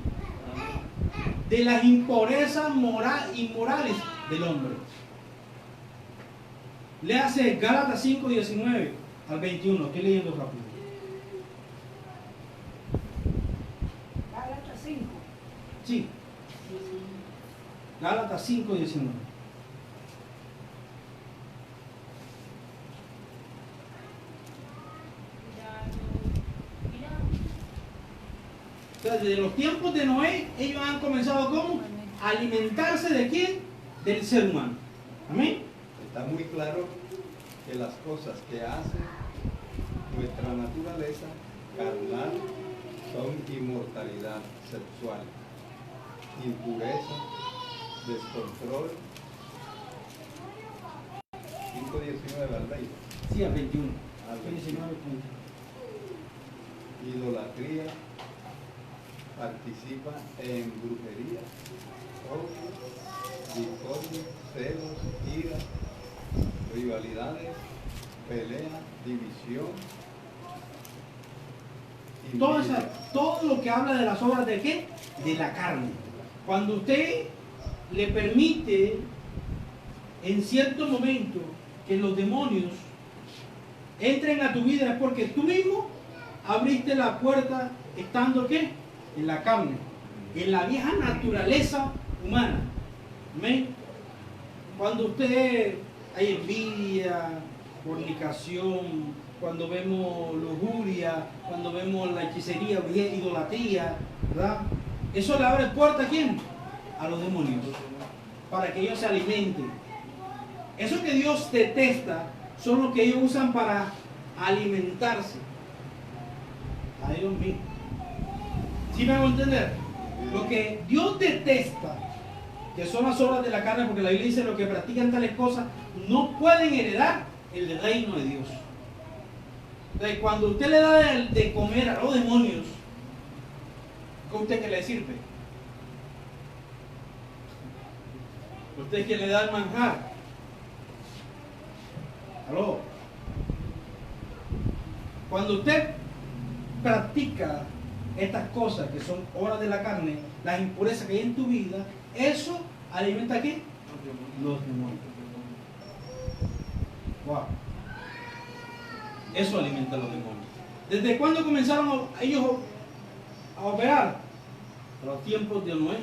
De las impurezas inmorales del hombre. Léase Gálatas 5, 19 al 21. Estoy leyendo rápido. Gálatas 5. Sí. Gálatas 5, 19. Entonces, desde los tiempos de Noé, ellos han comenzado ¿cómo? A alimentarse de quién? Del ser humano. Amén. Está muy claro que las cosas que hace nuestra naturaleza carnal son inmortalidad sexual, impureza, descontrol. 5:19 al 20. Sí, al 21. Al 19, 20. Idolatría, participa en brujería, odio, discordia, celos, ira, rivalidades, pelea, división. envidia. Todo lo que habla de las obras de qué? De la carne. Cuando usted le permite en cierto momento que los demonios entren a tu vida, es porque tú mismo abriste la puerta estando ¿qué? En la carne, en la vieja naturaleza humana. ¿Amén? Cuando usted hay envidia, fornicación, cuando vemos lujuria, cuando vemos la hechicería, idolatría, ¿verdad? Eso le abre puerta ¿a quién? A los demonios, para que ellos se alimenten. Eso que Dios detesta son los que ellos usan para alimentarse. Ay, Dios mío. ¿Sí me hago entender? Lo que Dios detesta que son las obras de la carne, porque la Biblia dice los que practican tales cosas no pueden heredar el reino de Dios. Entonces, cuando usted le da de comer a los demonios, ¿a usted qué le sirve? ¿Usted es quien le da el manjar? ¿Aló? Cuando usted practica estas cosas que son obras de la carne, las impurezas que hay en tu vida, eso alimenta ¿a qué? Los demonios. Wow. Eso alimenta a los demonios. ¿Desde cuándo comenzaron ellos a operar? A los tiempos de Noé.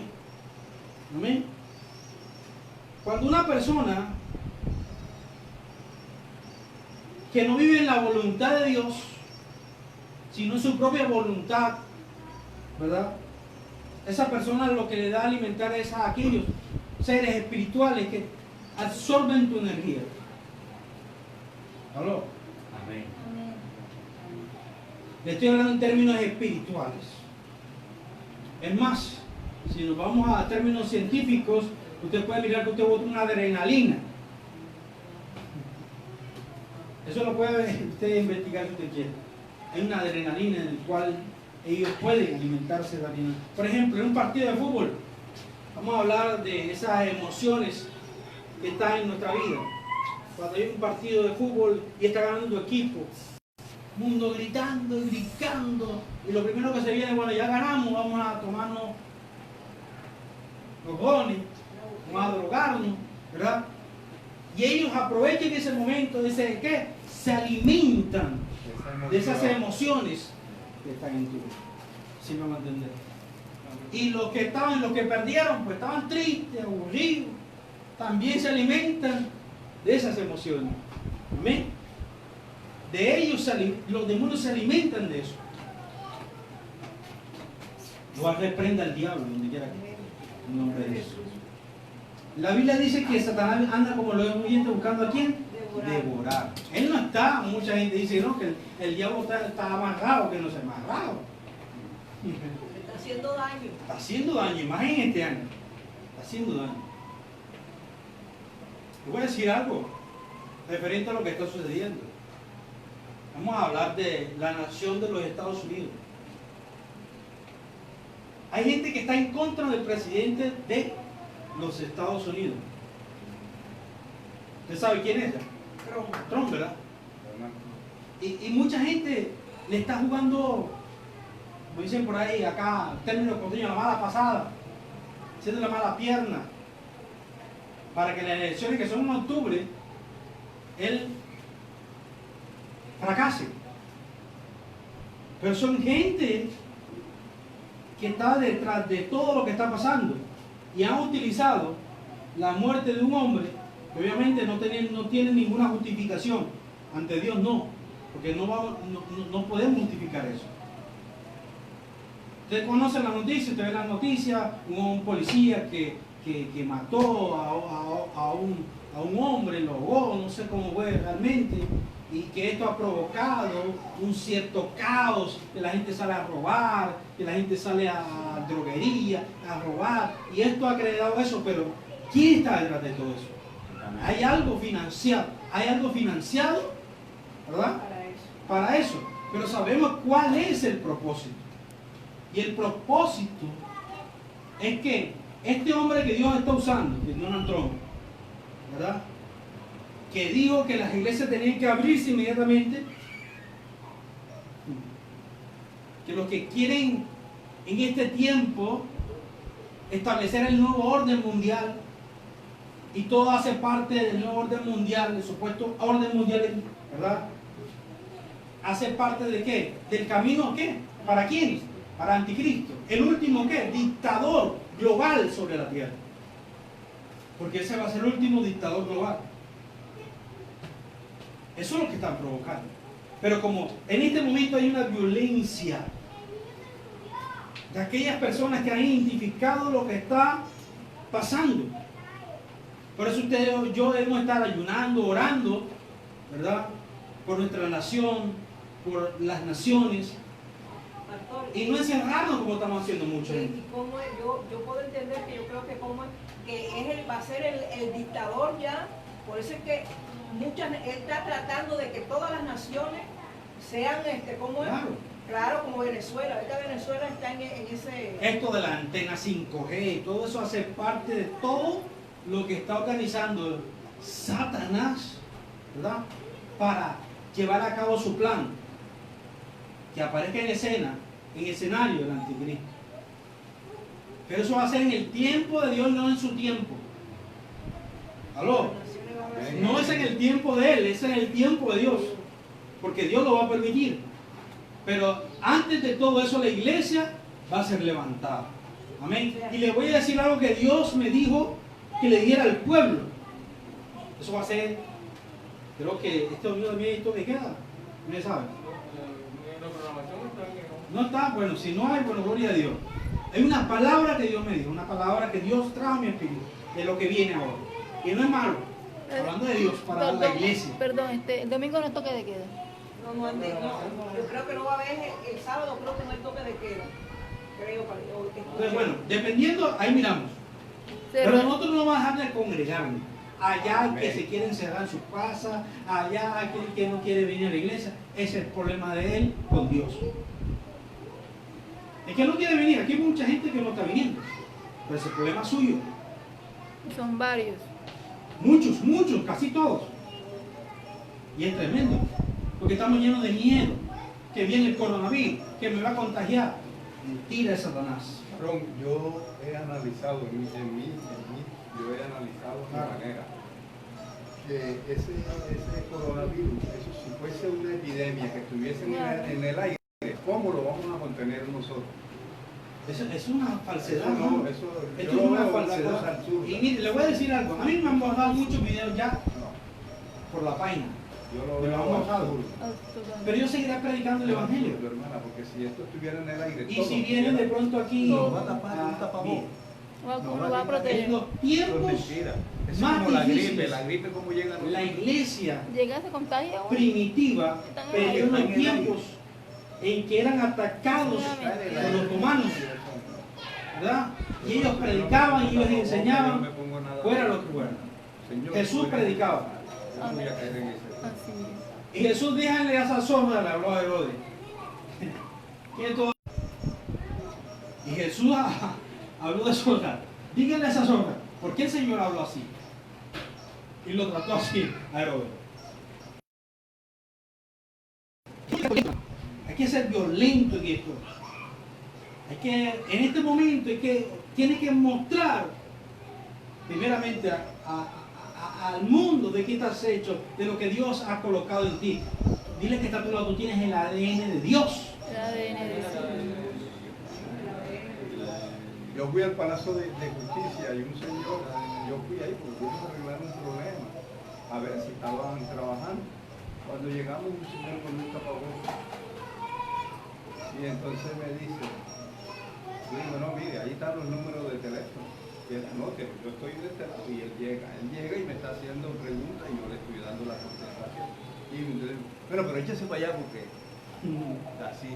Amén. Cuando una persona que no vive en la voluntad de Dios, sino en su propia voluntad, ¿verdad? Esa persona lo que le da a alimentar es a aquellos seres espirituales que absorben tu energía. ¿Aló? Amén. Le estoy hablando en términos espirituales. Es más, si nos vamos a términos científicos, usted puede mirar que usted bota una adrenalina. Eso lo puede usted investigar si usted quiere. Hay una adrenalina en la cual ellos pueden alimentarse de adrenalina. Por ejemplo, en un partido de fútbol, vamos a hablar de esas emociones que están en nuestra vida. Cuando hay un partido de fútbol y está ganando tu equipo, mundo gritando y gritando, y lo primero que se viene, bueno, ya ganamos, vamos a tomarnos los goles, vamos a drogarnos, ¿verdad? Y ellos aprovechan ese momento, dicen que se alimentan de esas emociones que están en tu vida. ¿Sí me van a entender? Y los que perdieron, pues estaban tristes, aburridos, también se alimentan de esas emociones. Amén. De ellos, los demonios se alimentan de eso. Lo reprenda al diablo donde quiera que. En nombre de Jesús. La Biblia dice que Satanás anda como león huyente buscando a quién. Devorar. Él no está, mucha gente dice no, que el diablo está amarrado, que no se ha amarrado. Está haciendo daño. Está haciendo daño, más en este año. Está haciendo daño. Te voy a decir algo referente a lo que está sucediendo. Vamos a hablar de la nación de los Estados Unidos. Hay gente que está en contra del presidente de los Estados Unidos. ¿Usted sabe quién es? Trump, ¿verdad? Y mucha gente le está jugando, como dicen por ahí, acá, términos costeños, la mala pasada, haciendo la mala pierna, para que las elecciones que son en octubre, él fracase. Pero son gente que está detrás de todo lo que está pasando y han utilizado la muerte de un hombre que obviamente no tiene ninguna justificación ante Dios, no, porque no podemos justificar eso. Usted conoce la noticia, usted ve la noticia, un policía que mató a un hombre, lo ahogó, no sé cómo fue realmente, y que esto ha provocado un cierto caos, que la gente sale a robar, que la gente sale a droguería, a robar, y esto ha creado eso, pero ¿quién está detrás de todo eso? Hay algo financiado, ¿verdad? Para eso, pero sabemos cuál es el propósito. Y el propósito es que este hombre que Dios está usando, que es Donald Trump, ¿verdad? Que dijo que las iglesias tenían que abrirse inmediatamente, que los que quieren en este tiempo establecer el nuevo orden mundial, y todo hace parte del nuevo orden mundial, del supuesto orden mundial, ¿verdad? Hace parte de qué? Del camino, ¿qué? ¿Para quién? Para Anticristo. El último, ¿qué? Dictador global sobre la tierra. Porque ese va a ser el último dictador global. Eso es lo que están provocando. Pero como en este momento hay una violencia de aquellas personas que han identificado lo que está pasando. Por eso ustedes y yo debemos estar ayunando, orando, ¿verdad? Por nuestra nación, por las naciones. Pastor, Y no encerrarnos como estamos haciendo muchos. y cómo yo puedo entender que yo creo que como que va a ser el dictador ya. Por eso es que él está tratando de que todas las naciones sean, ¿cómo es? Claro, como Venezuela. Ahorita Venezuela está en ese... Esto de la antena 5G, todo eso hace parte de todo lo que está organizando Satanás, ¿verdad? Para llevar a cabo su plan, que aparezca en escenario el anticristo. Pero eso va a ser en el tiempo de Dios, no en su tiempo. ¿Aló? No es en el tiempo de Él, es en el tiempo de Dios, porque Dios lo va a permitir. Pero antes de todo eso, la iglesia va a ser levantada. Amén. Y le voy a decir algo que Dios me dijo que le diera al pueblo. Eso va a ser, creo que este domingo también esto me queda. ¿Me sabe? En la programación está que No está, bueno, si no hay, bueno, gloria a Dios. Hay una palabra que Dios me dijo, una palabra que Dios trajo a mi espíritu, de lo que viene ahora. Y no es malo, hablando de Dios, para la iglesia. Perdón, el domingo no es toque de queda. No, yo creo que no va a haber el sábado, creo que no hay toque de queda. Creo, Entonces, bueno, dependiendo, ahí miramos. Pero nosotros no vamos a dejar de congregarnos. Allá hay que se quiere encerrar en su casa, allá hay que no quiere venir a la iglesia. Ese es el problema de él con Dios. Es que no quiere venir. Aquí hay mucha gente que no está viniendo. Pero ese problema es suyo. Son varios. Muchos, casi todos. Y es tremendo. Porque estamos llenos de miedo. Que viene el coronavirus, que me va a contagiar. Mentira de Satanás. Ron, yo he analizado en mí, yo he analizado de manera que ese coronavirus, eso si fuese una epidemia que estuviese en el aire, ¿cómo lo vamos a contener nosotros? Eso es una falsedad. Eso no, ¿no? eso, Esto yo es una veo falsedad. cosa absurda. Y mire, le voy a decir algo. A mí me han bajado muchos videos ya No, por la página. yo lo Me lo veo han bajado. absurdo. Pero yo seguiré predicando el evangelio. Absurdo, hermana, porque si esto estuviera en el aire, Y todo si vienen de pronto aquí, nos va a tapar un tapabocas. Nos va a en proteger. los Eso es tiempos mentira. Es más como la difíciles, gripe. La gripe, ¿cómo llega a nosotros? la iglesia Llega, se contagia uno. primitiva perdió en los el tiempos en que eran atacados por los romanos, ¿verdad? Y ellos predicaban y ellos enseñaban, fuera lo que fuera. Señor, Jesús predicaba. yo no voy a caer en ese. Así es. Y Jesús, déjale a esa zorra, le habló a Herodes. ¿Quién es todo? Y Jesús habló de zorra. Díganle a esa zorra, ¿por qué el Señor habló así? Y lo trató así a Herodes. Hay que ser violento en esto. En este momento tiene que mostrar primeramente al mundo de qué estás hecho, de lo que Dios ha colocado en ti. Dile que está a tu lado, tú tienes el ADN de Dios. El ADN de Dios. Yo fui al Palacio de Justicia y un señor, yo fui ahí porque quería arreglar un problema, a ver si estaban trabajando. Cuando llegamos, un señor con un tapabocas. Y entonces me dice, digo, no, mire, ahí están los números de teléfono. Y él, no, que yo estoy de este lado. Y él llega y me está haciendo preguntas y yo le estoy dando la contestación. Y entonces, bueno, pero échese para allá porque así,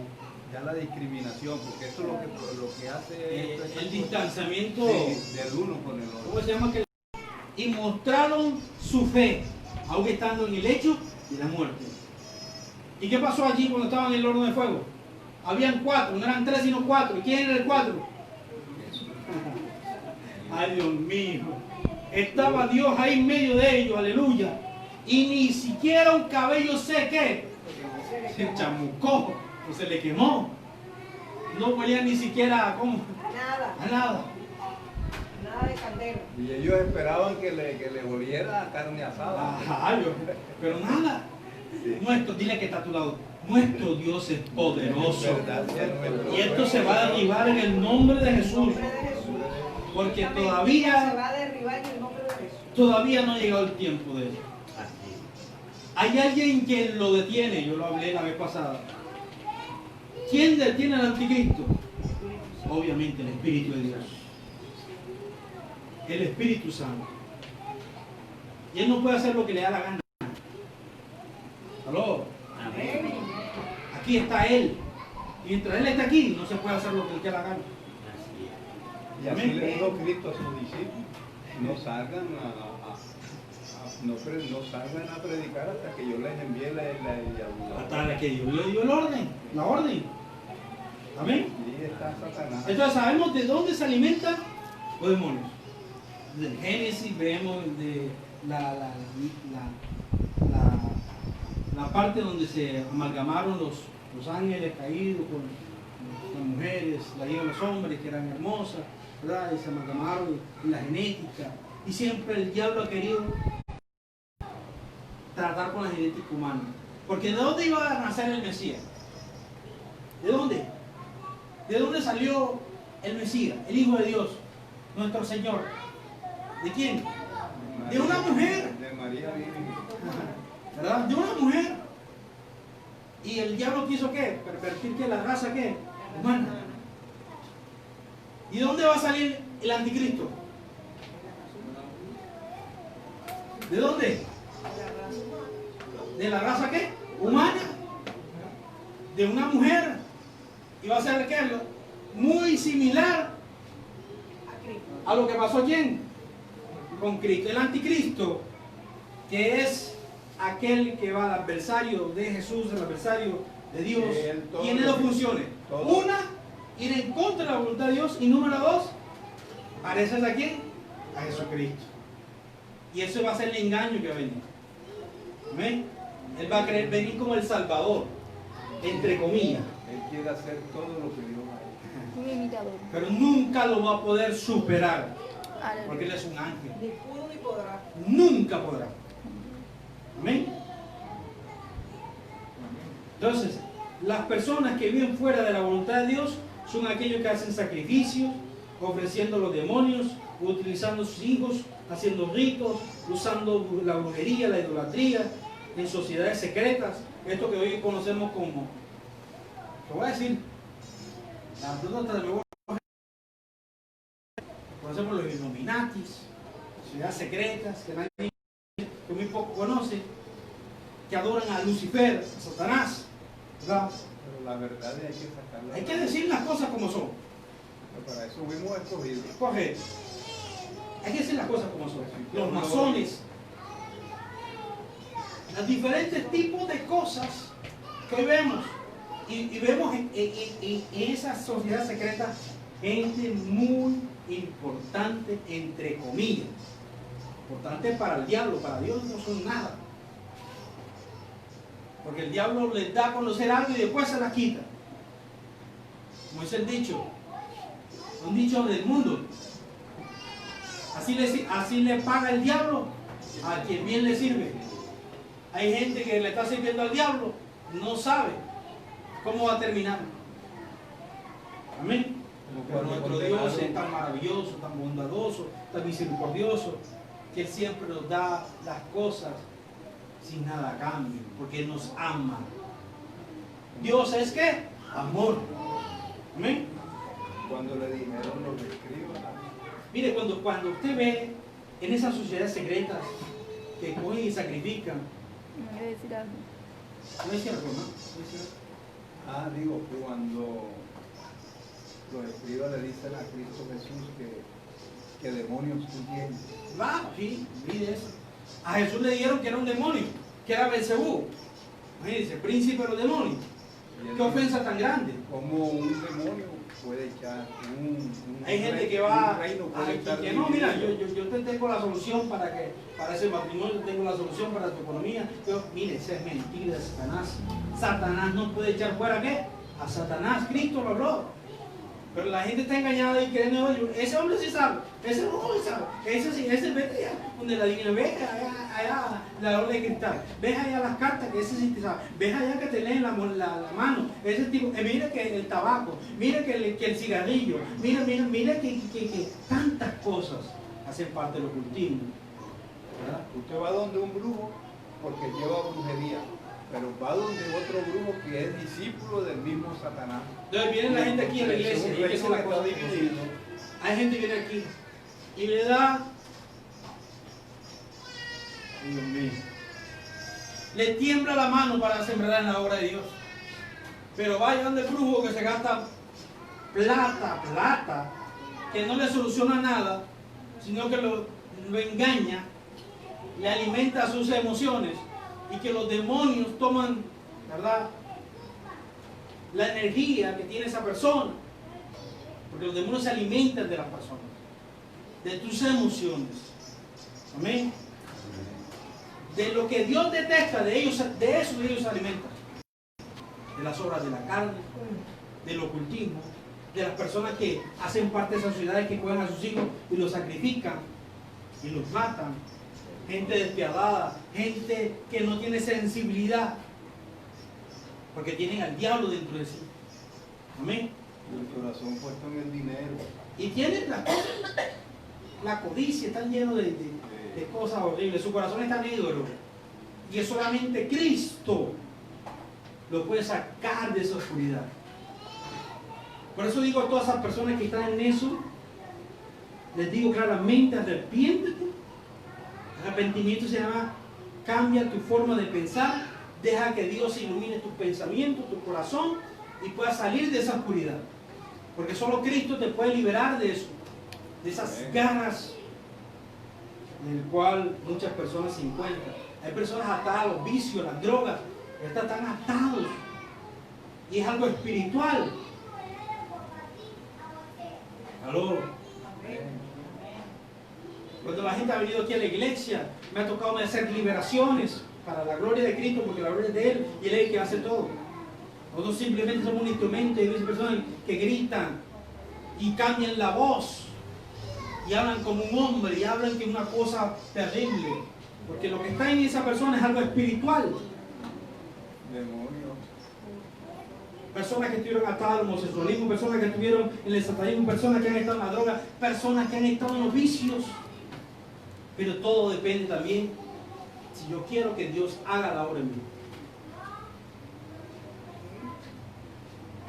ya la discriminación, porque esto es lo que hace El distanciamiento, sí, del uno con el otro. ¿cómo se llama? Y mostraron su fe, aún estando en el hecho de la muerte. ¿Y qué pasó allí cuando estaban en el horno de fuego? Habían 4, no eran 3 sino 4. ¿Y quién era el 4? Ay, Dios mío. Estaba Dios ahí en medio de ellos, aleluya. Y ni siquiera un cabello sé qué se chamucó o se le quemó. No huelía ni siquiera ¿cómo? Nada, A nada. nada de candela. Y ellos esperaban que le oliera carne asada. Ajá, pero nada. Sí. Dile que está a tu lado. Nuestro Dios es poderoso. Es verdad, sí, es nuestro Y esto se va a derribar en el nombre de En Jesús. nombre de Jesús. Porque Se todavía va a derribar en el nombre de Jesús. no ha llegado el tiempo de eso. Hay alguien que lo detiene, yo lo hablé la vez pasada. ¿Quién detiene al anticristo? Obviamente el Espíritu de Dios. El Espíritu Santo. Y él no puede hacer lo que le da la gana. ¿Aló? Amén. Aquí está él. Y mientras él está aquí, no se puede hacer lo que le dé la gana. Y así le dijo Cristo a sus discípulos. no salgan no salgan a predicar hasta que yo les envíe Hasta que Dios le dio la orden. Amén. Y está Satanás. Entonces sabemos de dónde se alimentan los demonios. Del Génesis vemos de la parte donde se amalgamaron los ángeles caídos con las mujeres, la hija de los hombres que eran hermosas, ¿verdad? Y se amalgamaron en la genética. Y siempre el diablo ha querido tratar con la genética humana. Porque ¿de dónde iba a nacer el Mesías? ¿De dónde? ¿De dónde salió el Mesías, el Hijo de Dios, nuestro Señor? ¿De quién? De una mujer. De María Virgen. ¿Verdad? De una mujer. ¿Y el diablo quiso qué? Pervertir que la raza qué? Humana. ¿Y de dónde va a salir el anticristo? ¿De dónde? ¿De la raza qué? Humana. De una mujer. Y va a ser qué? Muy similar a lo que pasó a quién? Con Cristo. El anticristo, que es aquel que va al adversario de Jesús, el adversario de Dios, tiene dos funciones. Una, ir en contra de la voluntad de Dios. Y número dos, parecerse a quién? A Jesucristo. Y eso va a ser el engaño que va a venir. ¿Amén? Él va a querer venir como el Salvador, entre comillas. Él quiere hacer todo lo que Dios ha hecho. Un imitador. Pero nunca lo va a poder superar. Aleluya. Porque él es un ángel. Ni pudo ni podrá. Nunca podrá. Amén. Entonces, las personas que viven fuera de la voluntad de Dios son aquellos que hacen sacrificios, ofreciendo a los demonios, utilizando a sus hijos, haciendo ritos, usando la brujería, la idolatría, en sociedades secretas. Esto que hoy conocemos como, te voy a decir, conocemos los Illuminatis, sociedades secretas, que muy poco conocen, que adoran a Lucifer, a Satanás, ¿verdad? Pero la verdad es que hay que sacarla. Hay que decir las cosas como son. Pero para eso fuimos escogidos. Correcto. Hay que decir las cosas como son. Los masones, los diferentes tipos de cosas que vemos. Y vemos en esas sociedades secretas gente muy importante, entre comillas. Importante para el diablo, para Dios no son nada. Porque el diablo les da a conocer algo y después se las quita. Como es el dicho, un dicho del mundo. Así le paga el diablo a quien bien le sirve. Hay gente que le está sirviendo al diablo, no sabe cómo va a terminar. Amén. Pero nuestro Dios es tan maravilloso, tan bondadoso, tan misericordioso, que Él siempre nos da las cosas sin nada a cambio, porque Él nos ama. Dios es ¿qué? Amor. Amén. Cuando le dijeron los escribas. Mire, cuando usted ve en esas sociedades secretas que cogen y sacrifican, Me voy a decir algo. no es cierto, ¿no? ¿No es cierto? Digo, cuando los escribas le dicen a Cristo Jesús que demonios tú tienes. Sí, mire eso. A Jesús le dijeron que era un demonio, que era Belcebú. Imagínense, príncipe de los demonios. Qué ofensa tan grande. Como un demonio puede echar Hay gente que va a que no, mira, yo te tengo la solución para ese matrimonio, te tengo la solución para tu economía. Pero mire, esa es mentira de Satanás. Satanás no puede echar fuera ¿qué? A Satanás. Cristo lo habló. Pero la gente está engañada y creen, ese hombre sí sabe, ese no sabe, ese vete allá donde la divina, ve allá la ola de cristal, ves allá las cartas, que ese sí te sabe, ves allá que te leen la mano, ese tipo, mira que el tabaco, mira que el cigarrillo, mira que tantas cosas hacen parte del ocultismo. ¿Verdad? Usted va donde un brujo porque lleva brujería, pero va donde otro brujo que es discípulo del mismo Satanás. Entonces viene la gente aquí a la iglesia, y hay que hacer la cosa dividida. Hay gente que viene aquí y le da, Dios mío, le tiembla la mano para sembrar en la obra de Dios. Pero vaya donde el brujo que se gasta plata, que no le soluciona nada, sino que lo engaña, le alimenta sus emociones y que los demonios toman, ¿verdad?, la energía que tiene esa persona, porque los demonios se alimentan de las personas, de tus emociones. Amén. De lo que Dios detesta, de eso ellos se alimentan. De las obras de la carne, del ocultismo, de las personas que hacen parte de esas sociedades que cogen a sus hijos y los sacrifican y los matan. Gente despiadada, gente que no tiene sensibilidad, porque tienen al diablo dentro de sí. Amén. El corazón puesto en el dinero. Y tienen la codicia, están llenos de cosas horribles. Su corazón está negro. Y es solamente Cristo lo puede sacar de esa oscuridad. Por eso digo a todas esas personas que están en eso, les digo claramente, arrepiéntete. Arrepentimiento se llama cambia tu forma de pensar, deja que Dios ilumine tus pensamientos, tu corazón y puedas salir de esa oscuridad. Porque solo Cristo te puede liberar de eso, de esas garras en el cual muchas personas se encuentran. Hay personas atadas a los vicios, a las drogas, están tan atados y es algo espiritual. Aló. Cuando la gente ha venido aquí a la iglesia, me ha tocado hacer liberaciones para la gloria de Cristo, porque la gloria es de Él y Él es el que hace todo. Nosotros simplemente somos un instrumento y hay personas que gritan y cambian la voz y hablan como un hombre y hablan que es una cosa terrible, porque lo que está en esa persona es algo espiritual. Demonios. Personas que estuvieron atadas al homosexualismo, personas que estuvieron en el satanismo, personas que han estado en la droga, personas que han estado en los vicios. Pero todo depende también si yo quiero que Dios haga la obra en mí.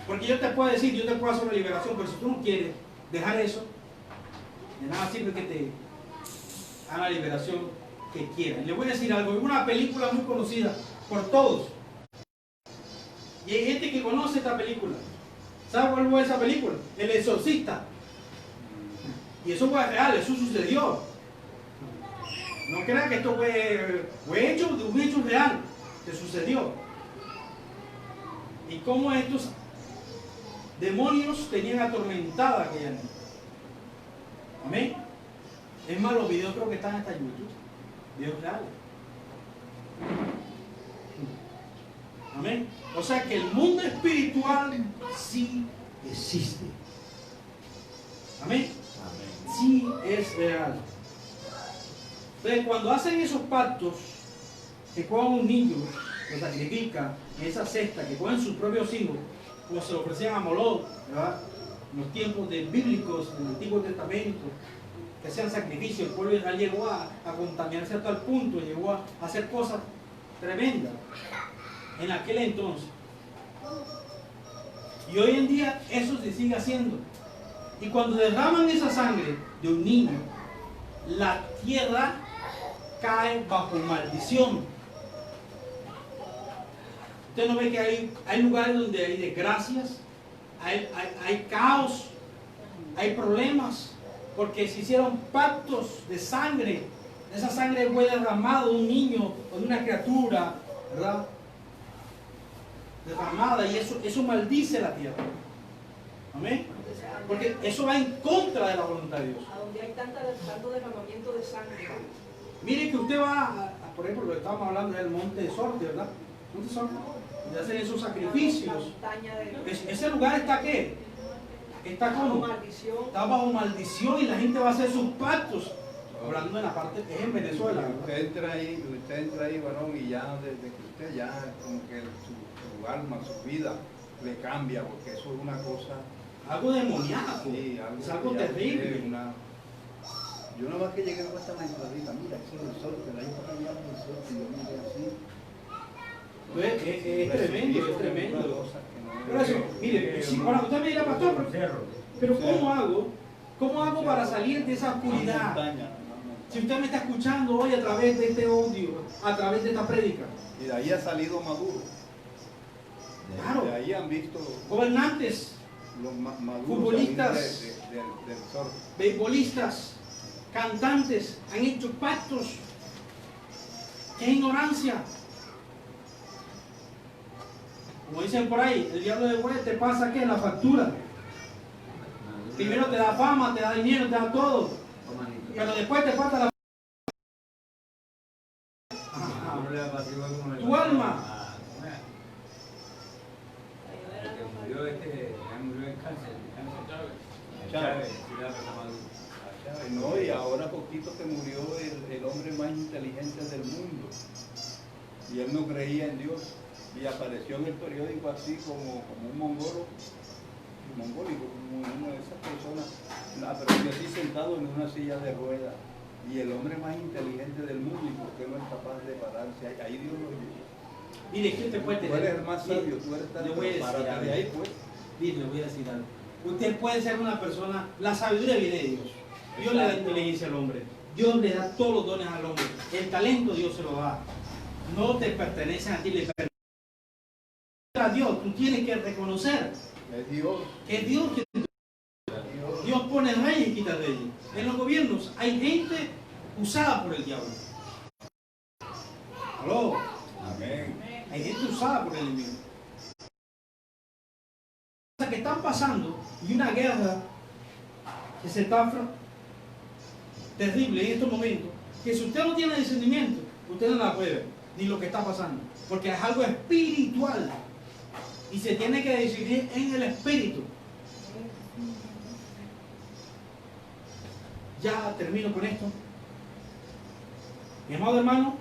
Porque yo te puedo decir, yo te puedo hacer una liberación, pero si tú no quieres dejar eso, de nada sirve que te haga la liberación que quieras. Y le voy a decir algo, es una película muy conocida por todos. Y hay gente que conoce esta película. ¿Sabe cuál fue esa película? El Exorcista. Y eso fue real, eso sucedió. No crean que esto fue hecho de un hecho real que sucedió. Y cómo estos demonios tenían atormentada a aquella niña. Amén. Es más, los videos creo que están hasta en YouTube. Videos reales. Amén. O sea que el mundo espiritual sí existe. Amén. Sí es real. Entonces, cuando hacen esos pactos, que cojan un niño, lo sacrifican en esa cesta, que cogen sus propios hijos, como se lo ofrecían a Moloch, ¿verdad? En los tiempos bíblicos, en el Antiguo Testamento, que hacían sacrificios, el pueblo de Israel llegó a contaminarse a tal punto, llegó a hacer cosas tremendas en aquel entonces. Y hoy en día eso se sigue haciendo. Y cuando derraman esa sangre de un niño, la tierra cae bajo maldición. Usted no ve que hay lugares donde hay desgracias, hay caos, hay problemas, porque se hicieron pactos de sangre. Esa sangre fue derramada de un niño o de una criatura, ¿verdad? Derramada, y eso maldice la tierra. Amén. Porque eso va en contra de la voluntad de Dios. A donde hay tanto derramamiento de sangre. Mire que usted va, por ejemplo, lo que estábamos hablando del monte de Sorte, ¿verdad? Monte de Sorte, donde hacen esos sacrificios. Ese lugar está ¿qué? Está como maldición. Está bajo maldición y la gente va a hacer sus pactos. Hablando de la parte que es en Venezuela. Usted entra ahí, varón, y ya desde que usted ya como que su alma, su vida le cambia, porque eso es una cosa. Algo demoníaco. Sí, es algo terrible. Yo nada más que llegué con esta mentalidad, mira, ese es el sol, que ahí para allá es el sol, y yo miré así. Es tremendo, es tremendo. Por eso, mire, ahora usted me dirá, pastor, pero ¿cómo hago para salir de esa oscuridad? Si usted me está escuchando hoy a través de este audio, a través de esta prédica. Y de ahí ha salido Maduro. Claro. De ahí han visto gobernantes, los maduros, futbolistas, del sol. beisbolistas, cantantes han hecho pactos. ¿Qué ignorancia? Como dicen por ahí, el diablo de vuelta te pasa ¿qué? La factura. Primero te da fama, te da dinero, te da todo. Pero después te falta la tu alma. No, y ahora poquito que murió el hombre más inteligente del mundo. Y él no creía en Dios. Y apareció en el periódico así como un mongólico, como una de esas personas, apareció así sentado en una silla de ruedas. Y el hombre más inteligente del mundo, ¿y por qué no es capaz de pararse? Ahí Dios lo llevó. Mire, ¿quién te puede tener? Tú eres el más sabio, tú eres tan párate de ahí, pues. Mire, le voy a decir algo. Usted puede ser una persona, la sabiduría viene de Dios. Dios le da inteligencia al hombre. Dios le da todos los dones al hombre. El talento Dios se lo da. No te pertenecen a ti, le pertenecen a Dios. Tú tienes que reconocer Es Dios. que es Dios que Dios pone reyes y quita reyes. En los gobiernos hay gente usada por el diablo. ¿Aló? Amén. Hay gente usada por el enemigo. Cosas que están pasando y una guerra que se está terrible en estos momentos, que si usted no tiene discernimiento, usted no la puede ver, ni lo que está pasando, porque es algo espiritual y se tiene que decidir en el espíritu. Ya termino con esto. Mi amado hermano,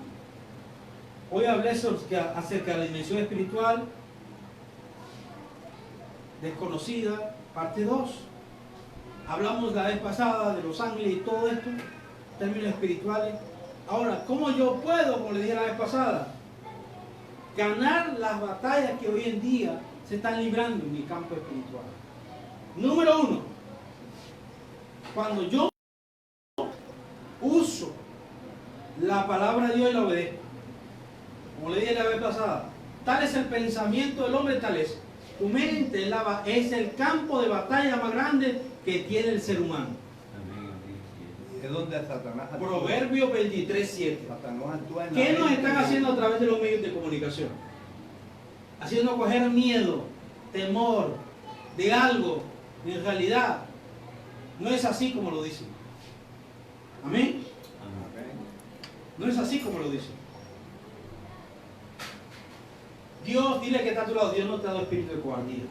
hoy hablé acerca de la dimensión espiritual desconocida, parte 2. Hablamos la vez pasada de los ángeles y todo esto, términos espirituales. Ahora, ¿cómo yo puedo, como le dije la vez pasada, ganar las batallas que hoy en día se están librando en mi campo espiritual? Número 1, cuando yo uso la palabra de Dios y la obedezco. Como le dije la vez pasada, tal es el pensamiento del hombre, tal es. Tu mente es el campo de batalla más grande que tiene el ser humano. Es donde Satanás actúa. Proverbios 23:7. Satanás actúa en la ¿Qué nos mente están de- haciendo a través de los medios de comunicación? Haciendo coger miedo, temor de algo. En realidad, no es así como lo dicen. Amén. Amén. No es así como lo dicen. Dios, dile que está a tu lado. Dios no te ha dado espíritu de cobardía.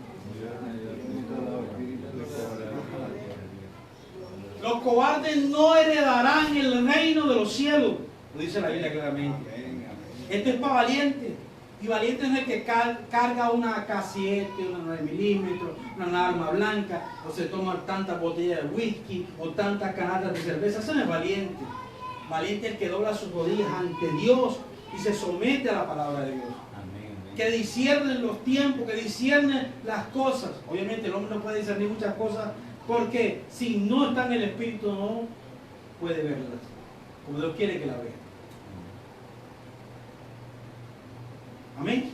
Los cobardes no heredarán el reino de los cielos. Lo dice la Biblia claramente. Amén, amén. Esto es para valiente. Y valiente es el que carga una K7, una 9 milímetros, una arma blanca, o se toma tantas botellas de whisky, o tantas canastas de cerveza. Ese no es valiente. Valiente es el que dobla sus rodillas ante Dios y se somete a la palabra de Dios. Que disciernen los tiempos, que disciernen las cosas. Obviamente el hombre no puede discernir muchas cosas porque si no está en el espíritu no puede verlas como Dios quiere que la vea. Amén.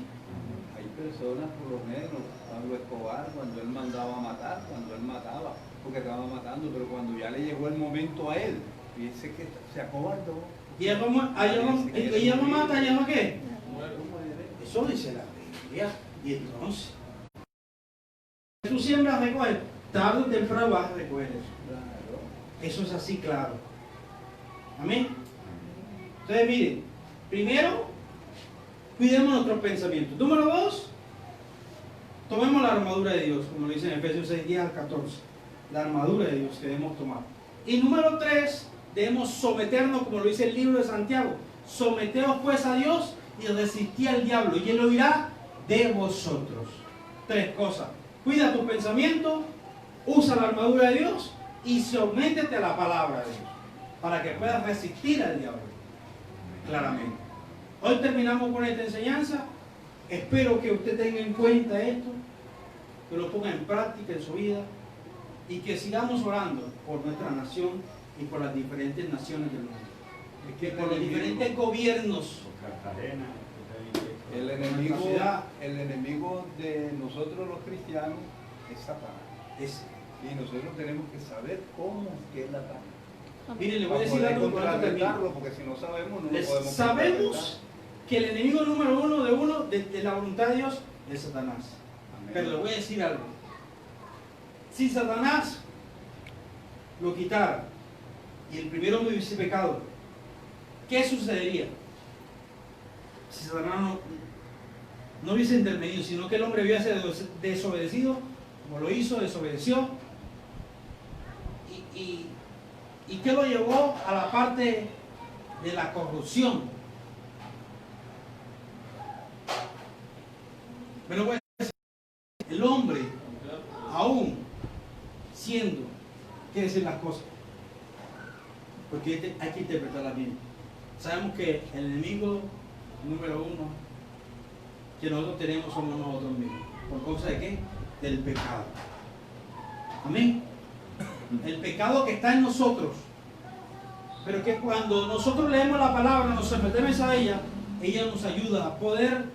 Hay personas, por lo menos, Pablo Escobar, cuando él mandaba a matar, cuando él mataba, porque estaba matando, pero cuando ya le llegó el momento a él, fíjense que se acobardó. Y ella no mata, ella no qué. Eso dice la Biblia. Y entonces, tú siembras, recoges, tarde o temprano vas a recoger eso. Claro. Eso es así, claro. Amén. Entonces, miren, primero, cuidemos nuestros pensamientos. Número 2, tomemos la armadura de Dios, como lo dice en Efesios 6, 10 al 14. La armadura de Dios que debemos tomar. Y número 3, debemos someternos, como lo dice el libro de Santiago. Someteos pues a Dios y resistí al diablo, y él oirá de vosotros. 3 cosas. Cuida tu pensamiento, usa la armadura de Dios y sométete a la palabra de Dios para que puedas resistir al diablo. Claramente. Hoy terminamos con esta enseñanza. Espero que usted tenga en cuenta esto, que lo ponga en práctica en su vida y que sigamos orando por nuestra nación y por las diferentes naciones del mundo. Es que Por los diferentes gobiernos. el enemigo de nosotros los cristianos es Satanás. Es Y nosotros tenemos que saber cómo es que él ataca. Mire, le voy a Para decir poder algo con esto termino. contrarrestarlo, porque si no sabemos, no lo podemos Sabemos que el enemigo número uno de la voluntad de Dios es Satanás. Amén. Pero le voy a decir algo. Si Satanás lo quitara y el primer hombre hubiese pecado, ¿qué sucedería? Si Satanás no hubiese intervenido, sino que el hombre hubiese desobedecido, como lo hizo, desobedeció. ¿Y qué lo llevó a la parte de la corrupción? Pero voy a decir, el hombre, aún siendo, ¿qué decir las cosas? Porque hay que interpretarlas bien. Sabemos que el enemigo número uno que nosotros tenemos somos nosotros mismos. ¿Por causa de qué? Del pecado. Amén. El pecado que está en nosotros. Pero que cuando nosotros leemos la palabra, nos sometemos a ella, ella nos ayuda a poder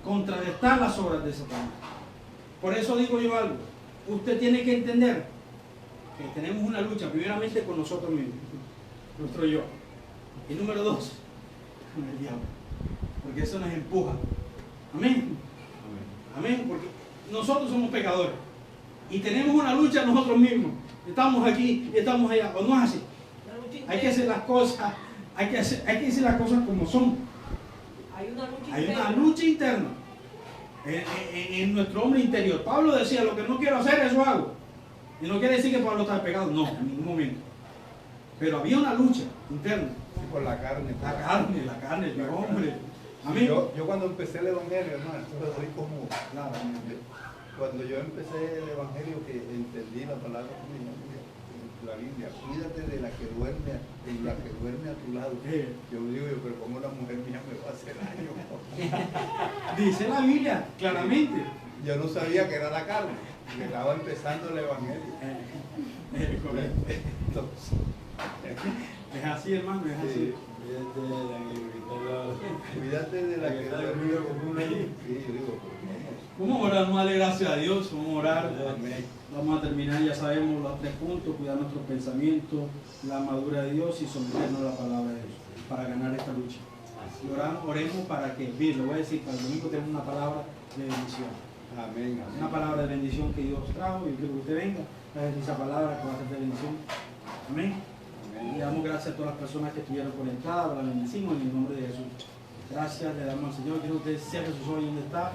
contrarrestar las obras de Satanás. Por eso digo yo algo. Usted tiene que entender que tenemos una lucha, primeramente con nosotros mismos, nuestro yo. Y número 2, con el diablo. Porque eso nos empuja. Amén. Amén. Porque nosotros somos pecadores. Y tenemos una lucha nosotros mismos. Estamos aquí y estamos allá. ¿O no es así? Hay que hacer las cosas, hay que decir las cosas como son. Hay una lucha interna en nuestro hombre interior. Pablo decía, lo que no quiero hacer, eso hago. Y no quiere decir que Pablo está pecado, no, en ningún momento. Pero había una lucha interna. Sí, por la carne. La carne, el hombre. Amén. Yo cuando empecé el evangelio, hermano, esto lo doy como claro. Cuando yo empecé el evangelio, que entendí la palabra de la Biblia, cuídate de la que duerme, a tu lado. Yo digo, pero ¿cómo la mujer mía me va a hacer daño? Dice la Biblia, claramente. Yo no sabía que era la carne, que estaba empezando el evangelio. Entonces, es así, hermano, es así. sí. Cuídate de la que duerme. Sí, yo digo, Vamos a orar, vamos a darle gracias a Dios, vamos a orar. amén. Vamos a terminar, ya sabemos los 3 puntos, cuidar nuestros pensamientos, la armadura de Dios y someternos a la palabra de Dios para ganar esta lucha. Y oremos para que, bien, lo voy a decir, para el domingo tenemos una palabra de bendición. Amén, amén. Una palabra de bendición que Dios trajo y quiero que usted venga a decir esa palabra que va a ser de bendición. Amén. Y le damos gracias a todas las personas que estuvieron conectadas, la bendecimos en el nombre de Jesús. Gracias, le damos al Señor, quiero que usted cierre sus ojos donde está.